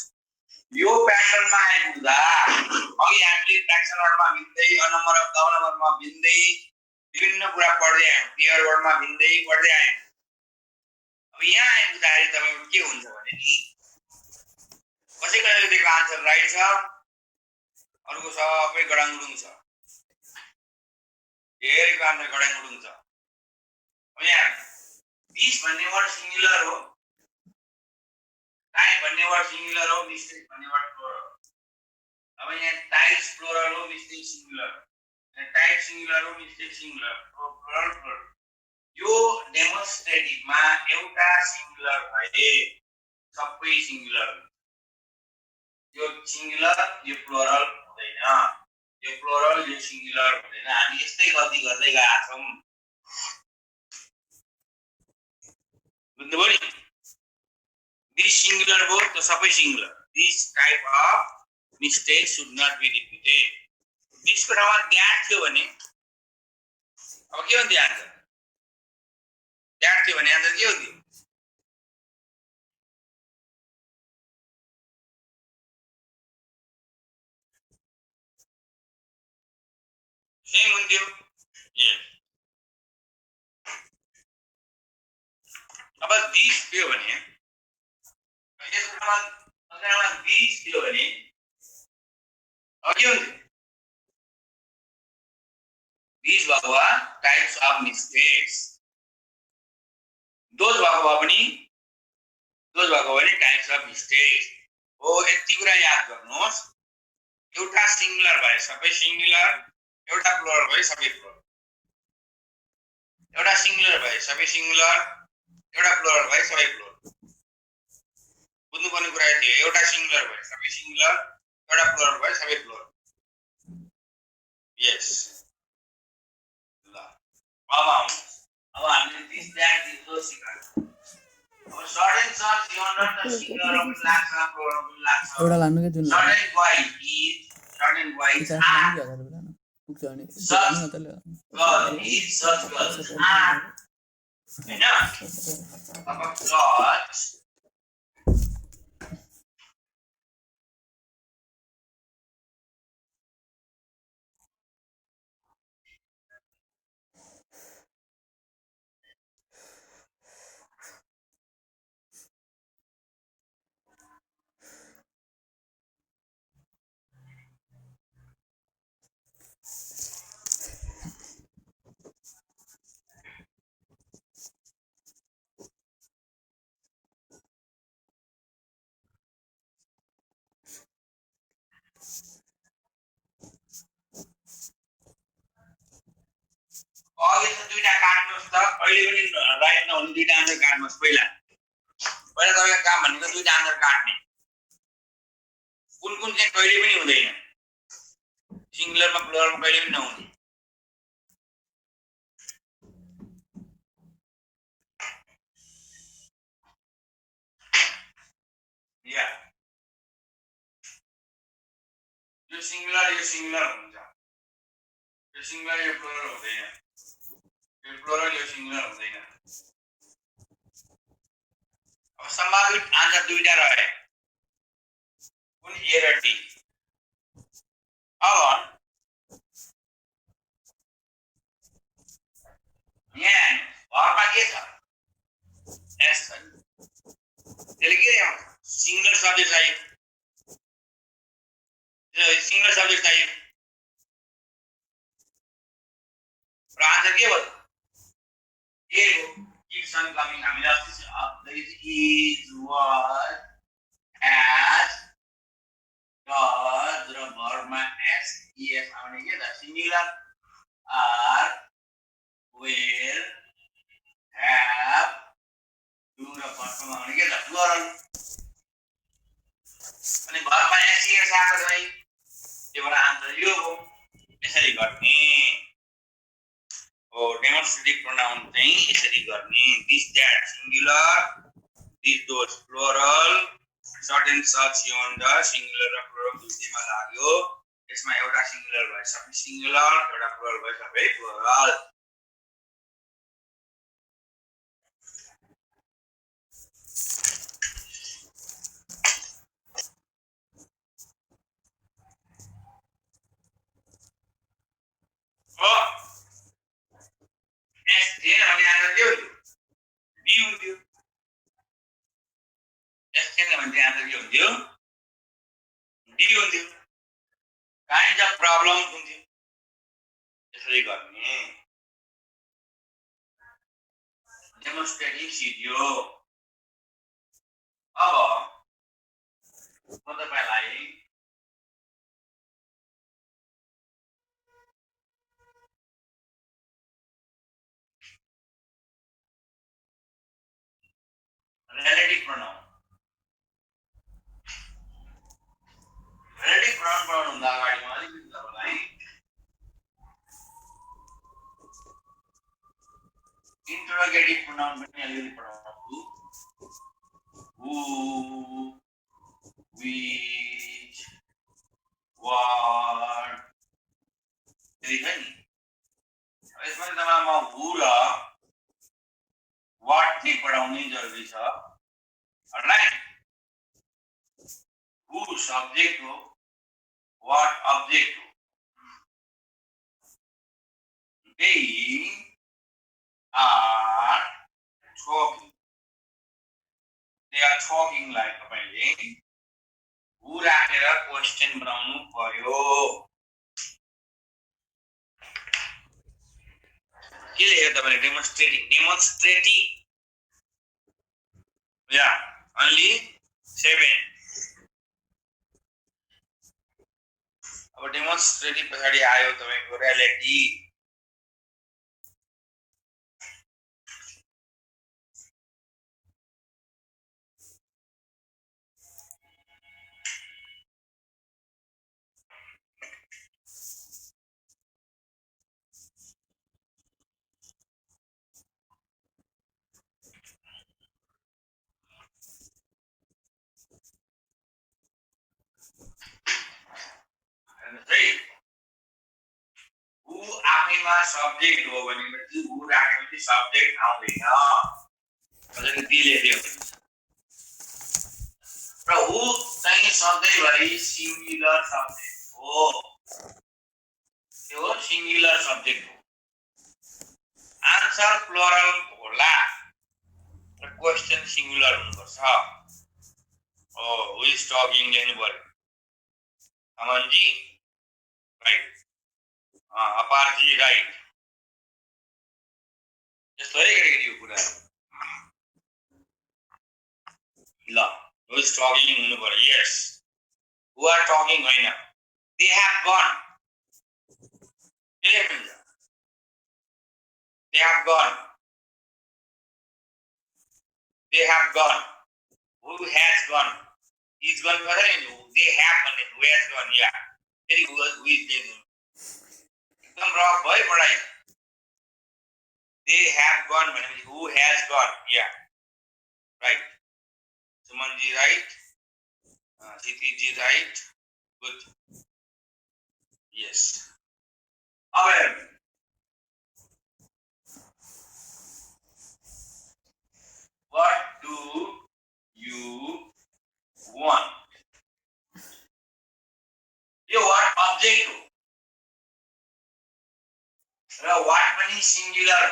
यो प्याटर्नमा आइपुग्दा अघि हामीले फ्र्याक्सनहरुमा भिन्दै नम्बर अफ नम्बरमा भिन्दै विभिन्न कुरा पढ्दै आयौं पेयर वर्डमा भिन्दै पढ्दै आयौं अब यहाँ आइपुग्दाखेरि तपाईको के हुन्छ भने नि कसैले दिएको आन्सर राइट छ अरुको सबै गडाङगुडुङ छ धेरैको आन्सर गडाङगुडुङ छ अब यहाँ दिस भन्ने वर्ड सिंगुलर हो टाइप भन्ने वर्ड सिंगुलर हो मिस्टेक भन्ने वर्ड प्लुरल अब यहाँ टाइप्स प्लुरल हो मिस्टेक सिंगुलर टाइप सिंगुलर हो मिस्टेक सिंगुलर प्लुरल प्लुरल यो डेमोन्स्ट्रेटिभमा एउटा सिंगुलर भए सबै सिंगुलर यो सिंगुलर यो प्लुरल हुँदैन यो प्लुरल यो सिंगुलर हुँदैन हामी यस्तै गल्ती गर्दै गएका छौं बुझ्नुभयो नि दिस सिंगुलर हो त सबै singular this type of mistake should not be repeated दिसको ठाउँमा दैट थियो भने अब के हुन्थ्यो आन्सर दैट थियो भने आन्सर के हुन्थ्यो सेम हुन्थ्यो यस अब दिस थियो भने यसको ठाउँमा दिस थियो भने अब के हुन्थ्यो दिस भएको भए टाइप्स अफ मिस्टेक्स दोज भएको भए पनि दोज भएको भने टाइप्स अफ मिस्टेक्स हो यति कुरा याद गर्नुहोस् एउटा सिंगुलर भए सबै सिंगुलर एउटा प्लुरल भए सबै प्लुरल एउटा सिंगुलर भए सबै सिंगुलर एउटा प्लुरल भए सबै प्लुरल बुझ्नुपर्ने कुरा यति हो एउटा सिंगुलर भए सबै सिंगुलर एउटा प्लुरल भए सबै प्लुरल यस ल अब आउनुहोस् अब हामीले दिस दैट दिस दो सिकायौ अब सर्ट एन्ड सर्ट यन्डर त सिंगुलर पनि लाग्छ प्लुरल पनि लाग्छ एउटा लानु के जुन shirt and wise is shirt and wise are पुग्छ अनि girl is such girls are हैन अब सच अघि त दुईटा काट्नुस् त अहिले पनि राइट नहुने दुईटा आन्सर काट्नुस् पहिला तपाईको काम भनेको दुईटा आन्सर काट्ने कुन कुन चाहिँ कहिले पनि हुँदैन सिंगुलरमा प्लुरलमा कहिले पनि नहुने या यो सिंगुलर हुन्छ यो सिंगुलर यो प्लुरल हुँदैन यो प्लुरल यो सिंगुलर हुँदैन अब सम्भावित आन्सर दुईटा रहे कुन ए र डी अब यहाँ घरमा के छ एस छ त्यसले के ल्याउँछ सिंगुलर सब्जेक्ट चाहियो सिंगुलर सब्जेक्ट चाहियो र आन्सर के भयो ए हो किड्स अन कमिङ हामीले अस्ति इज वाज एज डज र भर्बमा एस इएस आउने के त singular are were have do र भर्बमा आउने के त प्लुरल अनि भर्बमा एस इएस आएको छ है त्यो भएर आन्सर यो हो यसरी गर्ने हो डेमोन्स्ट्रेटिभ प्रोनाउन चाहिँ यसरी गर्ने this that singular this those plural certain and such yonder singular र प्लुरल दुईटैमा लाग्यो यसमा एउटा सिंगुलर भए सबै सिंगुलर एउटा प्लुरल भए सबै प्लुरल हो एस थिएन भने आन्सर के हुन्थ्यो बी हुन्थ्यो एस थिएन भने आन्सर के हुन्थ्यो डी हुन्थ्यो काइन्ड अफ प्रब्लम हुन्थ्यो यसरी गर्ने डेमोन्स्ट्रेटिभ भिडियो अब म तपाईलाई relative pronoun भन्दा अगाडि म अलिकति तपाईलाई interrogative pronoun पनि अलिकति पढाउँछु who which what ठीक है नि यसमा तपाईलाई म who र what चाहिँ पढाउनै जरुरी छ राइट who subject हो what object हो they are talking like तपाईले who राखेर क्वेशन बनाउनु पर्यो के लेखेर तपाईले डेमोन्स्ट्रेटिभ या only 7 अब डेमोन्स्ट्रेटिभ पछाडी आयो तपाईको रियालिटी who आफैमा सब्जेक्ट हो भनेपछि who राखेपछि सब्जेक्ट आउँदैन अझै दिले दियो र who चाहिँ सधैँभरि सिंगुलर सब्जेक्ट हो त्यो सिंगुलर सब्जेक्ट हो आन्सर प्लुरल होला र क्वेशन सिंगुलर हुनुपर्छ ओ who is talking लेख्नु पर्यो अमनजी राइट अपारजी राइट यस्तो है केटाकेटी यो कुरा ल who is talking हुनु पर्यो यस who are talking होइन they have gone they have gone they have gone who has gone is gone गरेन they have भन्ने who has gone या फेरि who is देख्नु एकदम रफ भयो पढाइ they have gone भनेपछि who has gone या राइट सुमनजी राइट सितिजी राइट गुड यस अब what do you want यो what object हो र what पनि सिंगुलर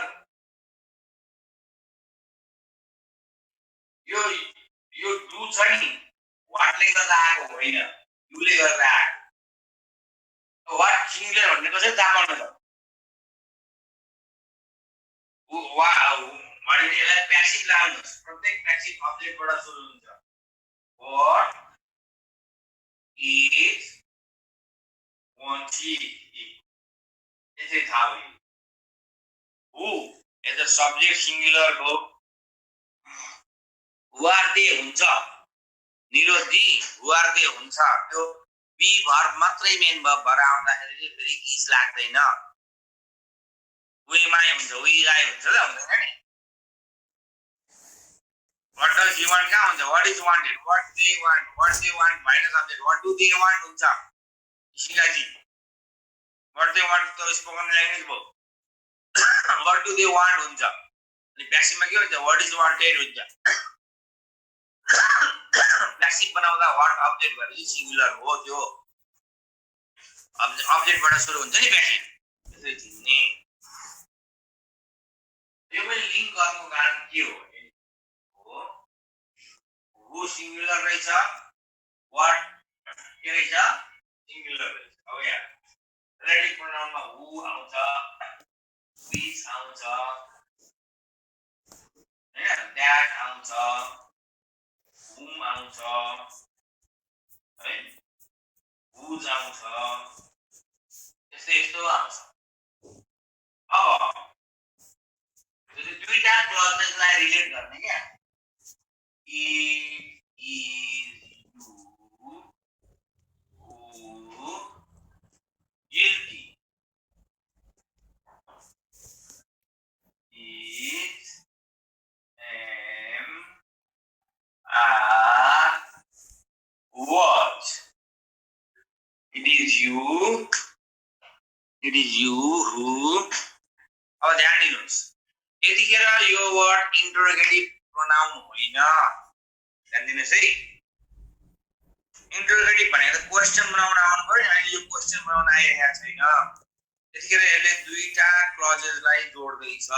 हो यो do छ नि what ले गर्दा आएको होइन you ले गर्दा आएको what सिंगुलर भन्ने कसरी थाहा पाउनु त भने यसलाई प्यासिभ लाग्नुहोस् प्रत्येक प्यासिभ अब्जेक्टबाट सुरु हुन्छ what is wanted यसरी थाहा भयो who as a subject singular हो who are they हुन्छ निरोजी who are they हुन्छ त्यो बी भर्ब मात्रै मेन भर्ब भएर आउँदाखेरि चाहिँ फेरि इज लाग्दैन वे माइ हुन्छ वी लाई हुन्छ ल हुँदैन नि What does he want कहाँ हुन्छ? What is wanted? What they want? What they want minus object. What do they want हुन्छ? शिकाजी. What they want तो spoken language भयो. What do they want हुन्छ? अनि प्यासिभमा के हुन्छ? What is wanted हुन्छ. प्यासिभ बनाउँदा what object भनेपछि सिंगुलर हो त्यो. अब्जेक्टबाट सुरु हुन्छ नि प्यासिभ. त्यसै चिन्ने. यो पनि लिंक गर्नुको कारण के हो? who singular रहेछ, what के रहेछ, singular रहेछ. अब यहाँ relative pronoun मा who आउँछ, which आउँछ, हैन, that आउँछ, whom आउँछ, है, whose आउँछ, यस्तो आउँछ. अब यो दुईटा क्लजेसलाई रिलेट गर्ने क्या. It is you who guilty. It am are what? It is you who. अब ध्यान दिनुहोस्. यतिखेर यो वर्ड इन्टरोगेटिभ प्रोनाउन होइन. ध्यान दिनुहोस् है. इन्टरोगेटिभ भनेको क्वेशन बनाउन आउनु पर्यो. अहिले यो क्वेशन बनाउन आइरहेको छैन. त्यसैले यसले दुईटा क्लजेसलाई जोड्दैछ.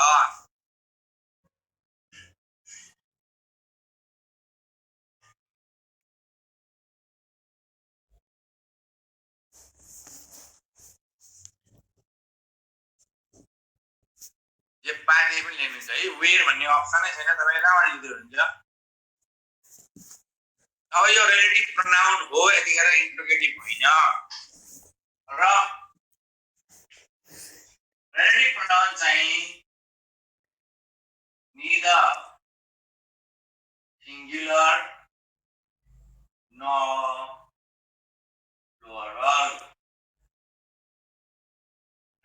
यो पार्टी पनि लिनुहुन्छ है. वेयर भन्ने अप्सनै छैन. तपाईले कहाँबाट लिनुहुन्छ? अब यो रिलेटिभ प्रोनाउन हो. यतिखेर इन्टरोगेटिभ होइन. र रिलेटिभ प्रोनाउन चाहिँ neither singular nor plural.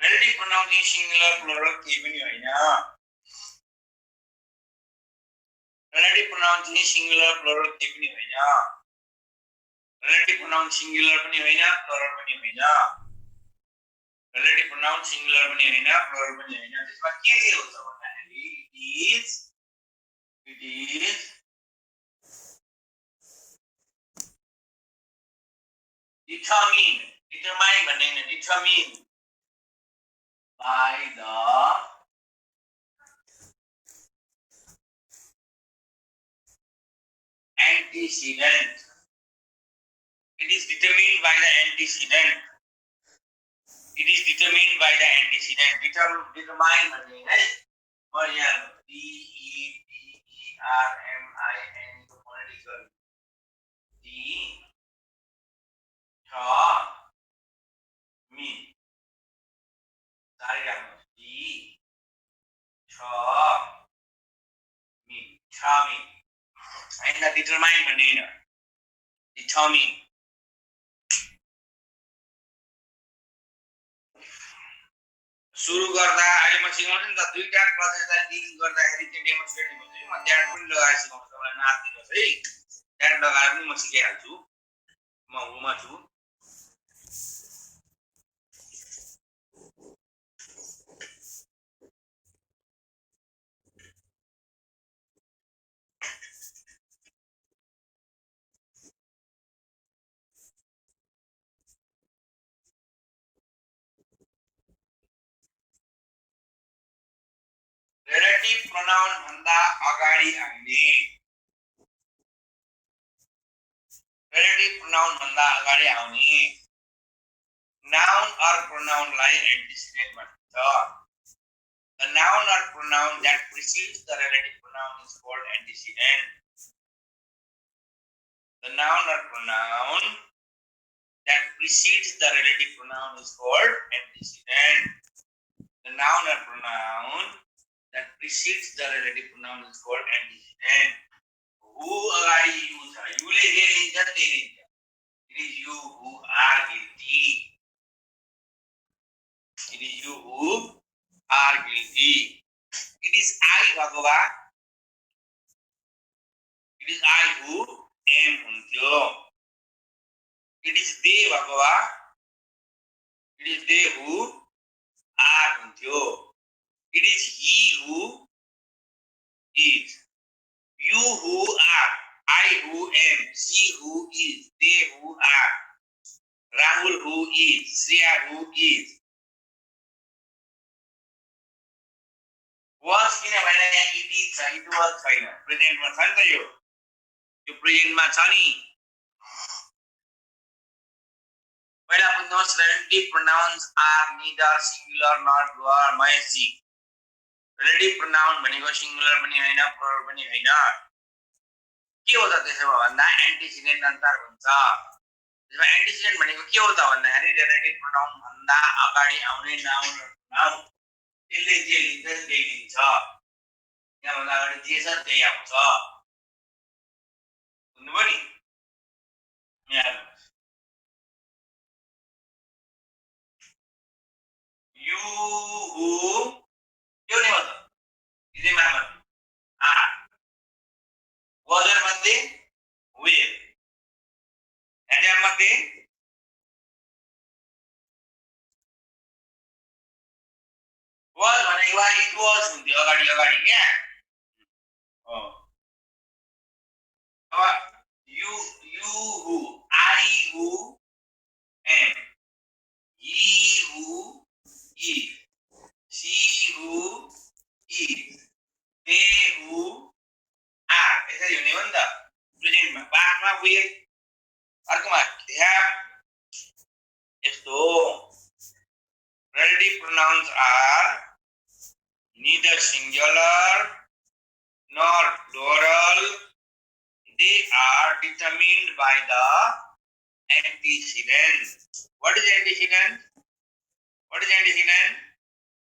Relative pronoun चाहिँ सिंगुलर प्लुरल केही पनि होइन. रिलेटिभ प्रोनाउन चाहिँ सिंगुलर प्लुरल केही पनि होइन. रिलेटिभ प्रोनाउन सिंगुलर पनि होइन, प्लुरल पनि होइन. रिलेटिभ प्रोनाउन सिंगुलर पनि होइन, प्लुरल पनि होइन. त्यसमा के हुन्छ भन्दाखेरि it is determine भन्ने हैन, determine by the antecedent. It is determined by the antecedent. It is determined by the antecedent. Determine भन्ने है. और यहाँ DETERMINE को phonetic mean. Sorry, determine. And the determine भन्ने हैन. Determine. सुरु गर्दा अहिले म सिकाउँछु नि त. दुईटा क्लजेसलाई लिंक गर्दाखेरि चाहिँ डेमोन्स्ट्रेट हुन्छ. म ड्याट पनि लगाएर सिकाउँछु. तपाईलाई नाम दिनुहोस् है. ड्याट लगाएर पनि म सिकाइहाल्छु. म हुमा छु. रिलेटिभ प्रोनाउन भन्दा अगाडि आउने. रिलेटिभ प्रोनाउन भन्दा अगाडि आउने नाउन अर प्रोनाउनलाई एन्टिसिडेन्ट भनिन्छ. The noun or pronoun that precedes the relative pronoun is called antecedent. The noun or pronoun that precedes the relative pronoun is called antecedent. The noun or pronoun that precedes the relative pronoun is called antecedent. Who agadi you cha. You le ge linja te linja. It is you who are guilty. It is you who are guilty. It is I bhagava. It is I who am हुन्थ्यो. It is they भएकोवा. It is they who are हुन्थ्यो. It is he who is. You who are. I who am. She who is. They who are. Rahul who is. Shreya who is. Was किनभने यहाँ it is छ, it was छैन. प्रेजेन्टमा छ नि त यो. यो प्रेजेन्टमा छ नि. पहिला बुझ्नुहोस् relative pronouns are neither singular nor plural. Maheshji relative pronoun भनेको singular पनि हैन plural पनि हैन. के हो त त्यसो भन्दा एन्टिसिडेन्ट अन्तर हुन्छ. त्यसमा एन्टिसिडेन्ट भनेको के हो त भन्दाखेरि relative pronoun भन्दा अगाडि आउने noun नाउन यसले जे लिन्छ त्यही लिन्छ. यहाँ भन्दा अगाडि जे छ त्यही आउँछ. बुझ्नुभयो नि? यहाँ you who यो नै हो त. इजे मामा वजर मध्ये वेल एडम मध्ये was भनेको it was हुन्थ्यो अगाडि अगाडि क्या. अब you who I who am he who is she who is they who are यसरी हुने हो नि त. प्रेजेन्टमा पास्टमा will अर्कोमा have यस्तो. relative pronouns are neither singular nor plural. They are determined by the antecedent. What is antecedent? What is antecedent?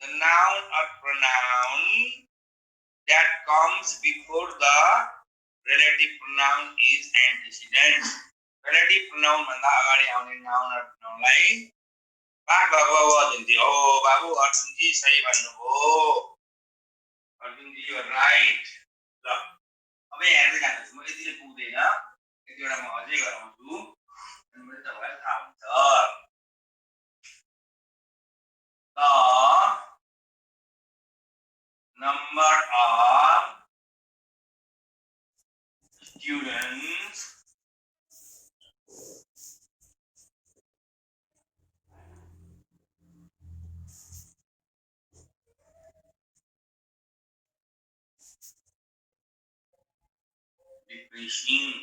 The noun or pronoun that comes before the relative pronoun is antecedent. Relative pronoun भन्दा अगाडि आउने noun or pronoun लाई पाठ भएको भनिदिन्थ्यो. हो बाबु अर्जुनजी सही भन्नुभयो. अर्जुनजी you are right. ल अब हेर्दै जानुहोस्. म यतिले पुग्दैन. यतिवटा म अझै गराउँछु अनि मैले तपाईलाई थाहा हुन्छ. The number of students decreasing.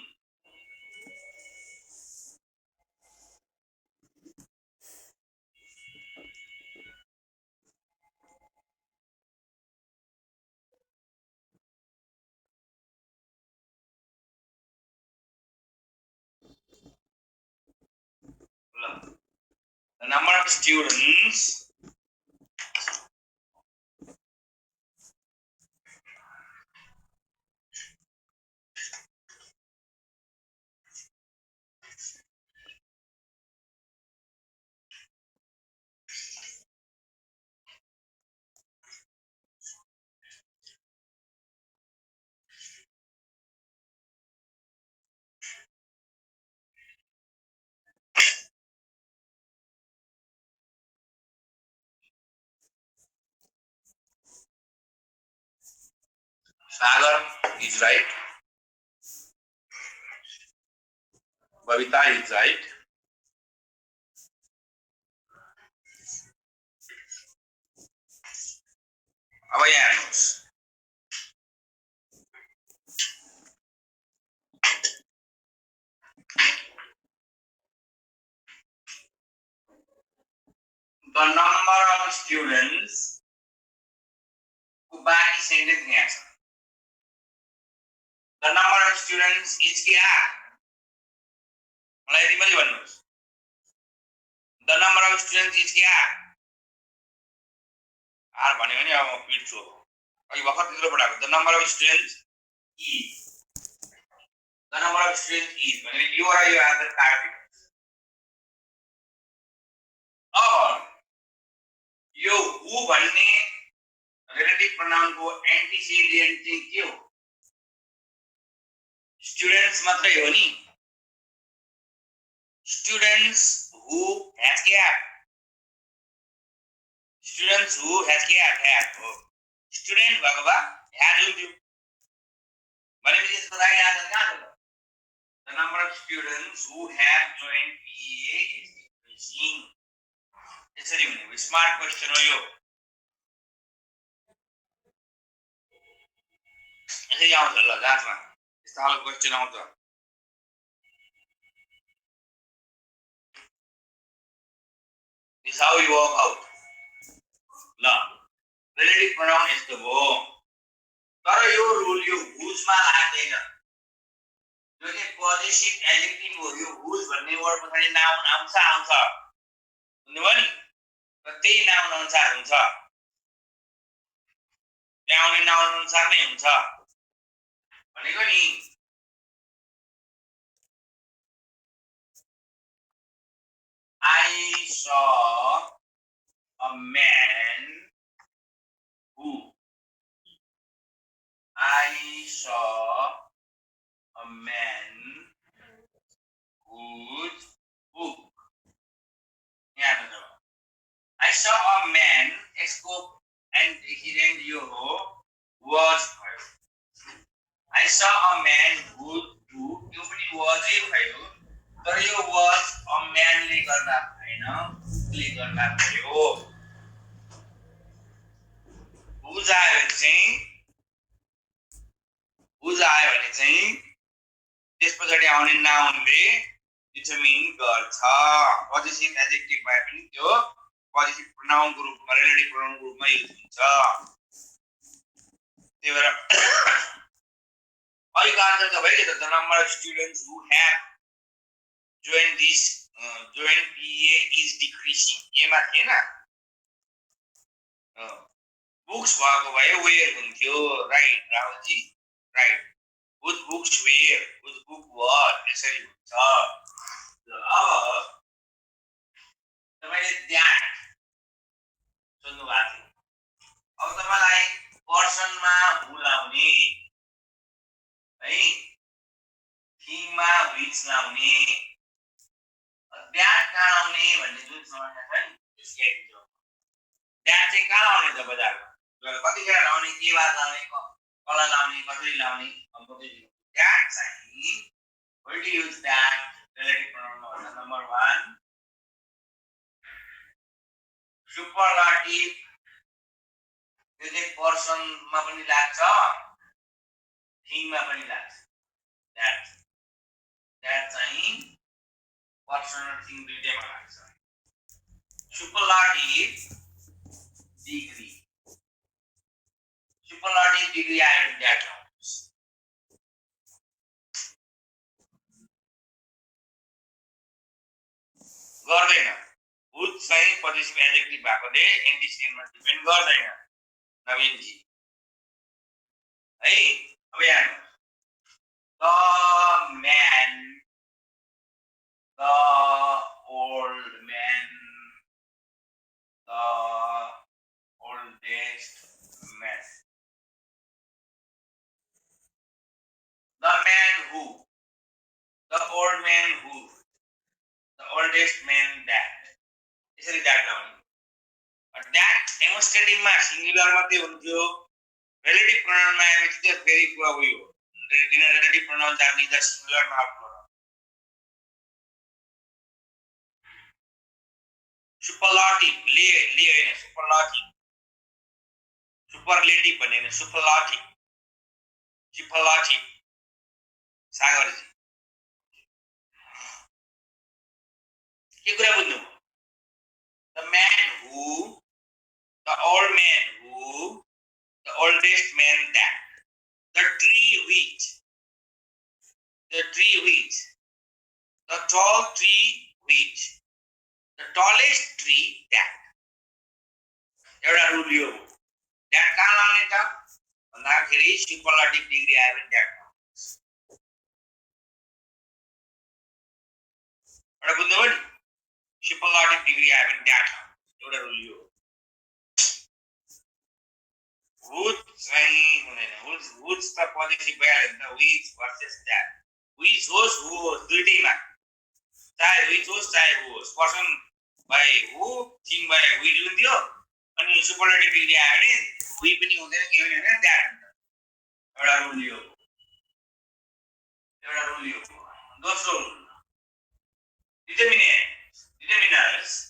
The number of students Sagar is right. Babita is right. अब यहाँ हेर्नुहोस्. The number of students को बाँकी सेन्टेन्स यहाँ छ. The number of students is क्या? मलाई यति मात्रै भन्नुहोस्. The number of students is क्या? आर भन्यो भने अब म पिट्छु. अघि भर्खर त्यत्रो पढाएको. The number of students is. The number of students is भने यो र यो आन्सर काट्दिनु. अब यो who भन्ने relative pronoun को एन्टिसिडेन्ट चाहिँ के हो? स्टुडेन्ट्स मात्रै हो नि students who has gap students who has gap हो स्टुडेन्ट भएको भए ह्याज हुन्थ्यो भनेपछि यसको राइट आन्सर कहाँ छ the number of students who have joined PEA is decreasing यसरी हुने स्मार्ट क्वेशन हो यो यसरी आउँछ ल जाँचमा यस्तो खालको क्वेशन आउँछ This how you work out ल relative pronoun यस्तो भयो तर यो रुल यो whose-मा लाग्दैन यो चाहिँ पोजेसिभ एडजेक्टिभ हो यो whose भन्ने वर्ड पछाडि नाउन आउँछ बुझ्नुभयो नि र त्यही नाउन अनुसार हुन्छ त्यहाँ आउने नाउन अनुसार नै हुन्छ भनेको नि I saw a man who I saw a man whose book I saw a man यसको antecedent यो हो was I saw a man whose book यो पनि was नै भयो तर यो was a man ले गर्दा हैन ले गर्दा भयो whose आयो भने चाहिँ त्यसपछि आउने नाउनले डिटरमिन गर्छ पोजेसिभ एडजेक्टिभ भए पनि त्यो पोजेसिभ प्रोनाउनको रूपमा रिलेटिभ प्रोनाउनको रूपमा युज हुन्छ त्यही भएर अहिलेको आन्सर त भइगयो त number of students who have joined PEA is decreasing एमा थिएन बुक्स भएको भए वेयर हुन्थ्यो right Rahulji right whose books were whose book was यसरी हुन्छ अब तपाईले ध्यान सुन्नु भएको थियो अब तपाईलाई पर्सनमा हु लाउने है थिङमा which लाउने ध्यान कहाँ लाउने भन्ने जुन समस्या छ नि त्यसकै थियो ध्यान चाहिँ कहाँ लाउने त बजारमा कतिखेर लाउने के बार लाउने कसलाई लाउने कसरी लाउने ध्यान चाहिँ where to use that relative pronoun number 1 superlative यो चाहिँ पर्सन मा पनि लाग्छ थिङ मा पनि लाग्छ that चाहिँ पर्सन र थिङ दुईटैमा लाग्छ superlative degree आयो भने that गर्दैन whose चाहिँ पोजेसिभ एडजेक्टिभ भएकोले एन्टिसिडेन्टमा डिपेन्ड गर्दैन नवीन जी है अब यहाँ the old man the oldest man the old man who the oldest man that यसरी that लाउने that डेमोन्स्ट्रेटिभ मा सिंगुलर मात्रै हुन्थ्यो रिलेटिभ प्रोनाउन मा आएपछि त्यो फेरि कुरा उयो relative pronoun are neither singular not plural superlative ले हैन सुपरलेटिभ भन्ने हैन सुपरलाटिभ सागरजी के कुरा बुझ्नु the old man who the oldest man that the tree which the tall tree which the tallest tree that एउटा रुल यो that कहाँ लाउने त भन्दाखेरि सुपरलाटिभ डिग्री आयो भने that एउटा बुझ्नुभयो नि superlative degree आयो भने that एउटा रुल यो whose चाहिँ हुँदैन whose त पोजेसिभ भइहाल्यो नि त which versus that which होस् who होस् दुईटैमा चाहे which होस् चाहे who होस् person by who thing by which हुन्थ्यो अनि सुपरलेटिभ डिग्री आयो भने we पनि हुँदैन के पनि हुँदैन that हुन्छ एउटा रुल यो दोस्रो रुल determiners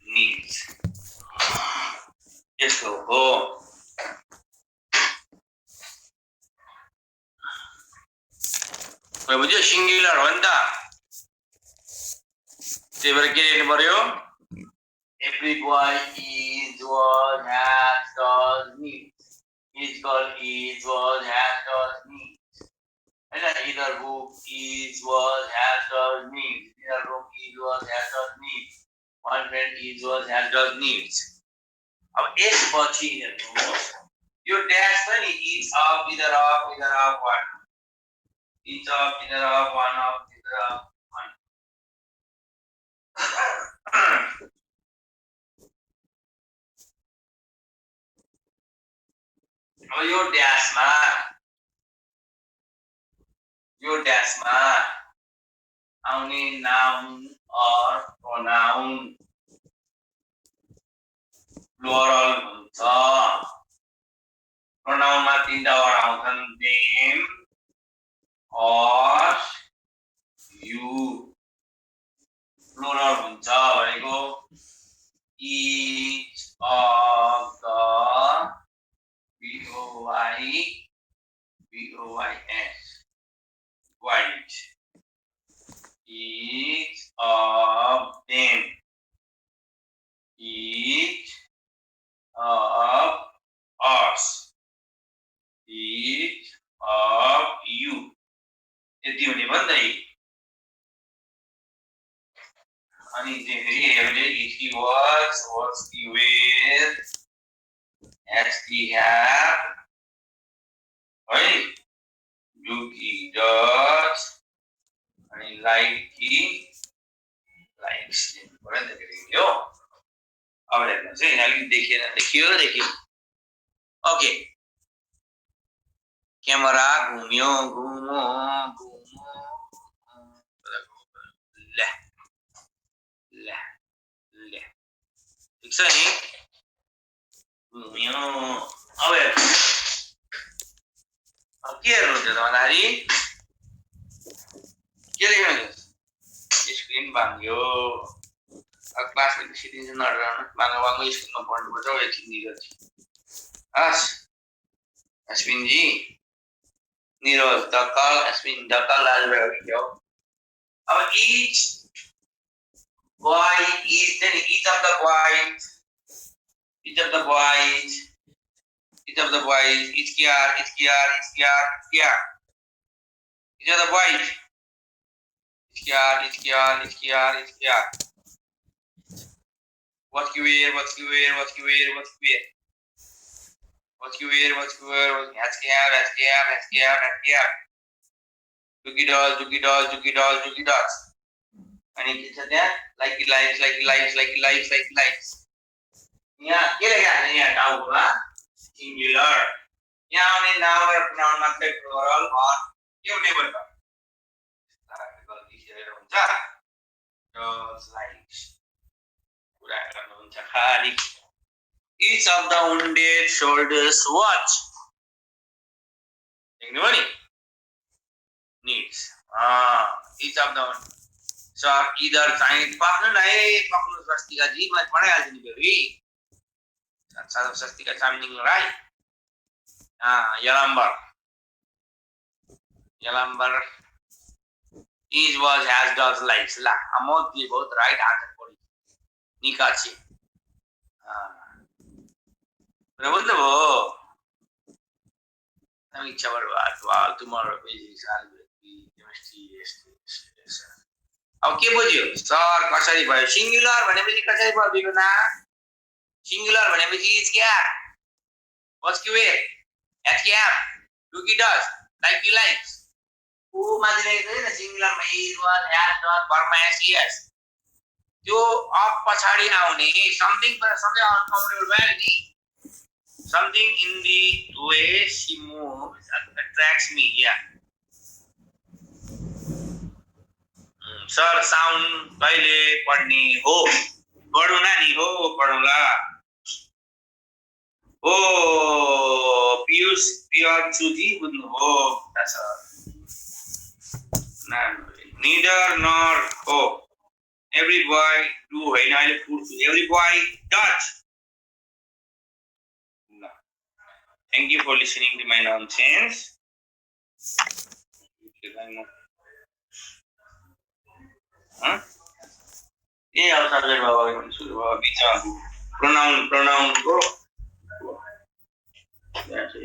needs यस्तो हो बुझ्यो सिंगुलर हो नि त त्यही भएर के लेख्नु पर्यो every boy is was has does needs is called is was has does needs Hahn either book is was has does needs either room is was has does needs one friend is was has does needs अब यसपछि हेर्नुहोस् यो dash छ नि etch of either of one etch of either of one of either of one अब यो ड्यासमा आउने noun अर pronoun plural हुन्छ प्रोनाउनमा तीनटा word आउँछन् नेम अर यु प्लुरल हुन्छ भनेको each of the boys white each of them each of us each of you यति हुने भन्दै अनि फेरि हेर्ने इज की वाज की वेयर एज की हैव है डू की डज अनि लाइक की लाइक्स पढ्न त यो अब हेर्नुहोस् है अलिक देखियो ओके क्यामेरा घुम्यो घुमो ठिक छ नि घुम्यो अब के हेर्नुहुन्छ त भन्दाखेरि के लेख्नुहुन्छ स्क्रिन भाङ्यो क्लासमा सिटिन्छ नडराउनु बाङ्गो स्क्रिनमा पढ्नुपर्छ एकछिन निरज हस् अश्विनजी निरज ढकाल अश्विन ढकाल राजभाइ अब etch boy is then each of the boys each of the boys each of the boys each care each of the boys each care what you wear has Doogie dolls अनि के छ त्यहाँ like likes यहाँ के लेखेको छ यहाँ टाउकोमा सिंगुलर यहाँ आउने नाउन र प्रोनाउन मात्रै प्लुरल अर के हुने भयो त गल्ती सेरेर हुन्छ does likes. कुरा गर्नुहुन्छ खाली. Each of the wounded soldiers what? देख्नुभयो नि? Needs. Each of the so either चाहिँ पक्नु न है पक्नु स्वस्तिकाजी म पढाइहाल्छु नि फेरि. स्वस्तिका चामलिङ राई. Yalambar is was has does likes la amount the both right answer for Nikachi. समीक्षा बर्बाद tomorrow physics chemistry अब के बुझ्यो सर कसरी भयो सिंगुलर भनेपछि कसरी भयो विगुना सिंगुलर भनेपछि इज क्या what's q at क्या do he does like he likes who मान्छेले चाहिँ सिंगुलर मा is was has done verb has yes त्यो अफ पछाडी आउने समथिङ पर सबै अनकम्फर्टेबल भयो नि something in the way she moves attracts me yeah sir sound कहिले पढ्ने हो पढौँ नानी हो पढौँला हो पियुष पियाचुजी बुझ्नु हो neither nor हो every boy do होइन अहिले पुट्छु every boy does thank you for listening to my nonsense ये अब सब्जेक्ट बाबा सुरु भयो बिचमा प्रोनाउन को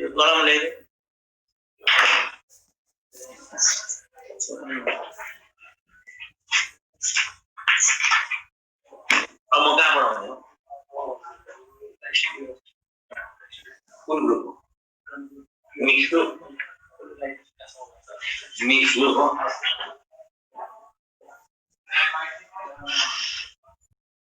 यो गरम ल्याइदे अब म कहाँ पढाउने हो कुन ग्रुप मिक्स ग्रुप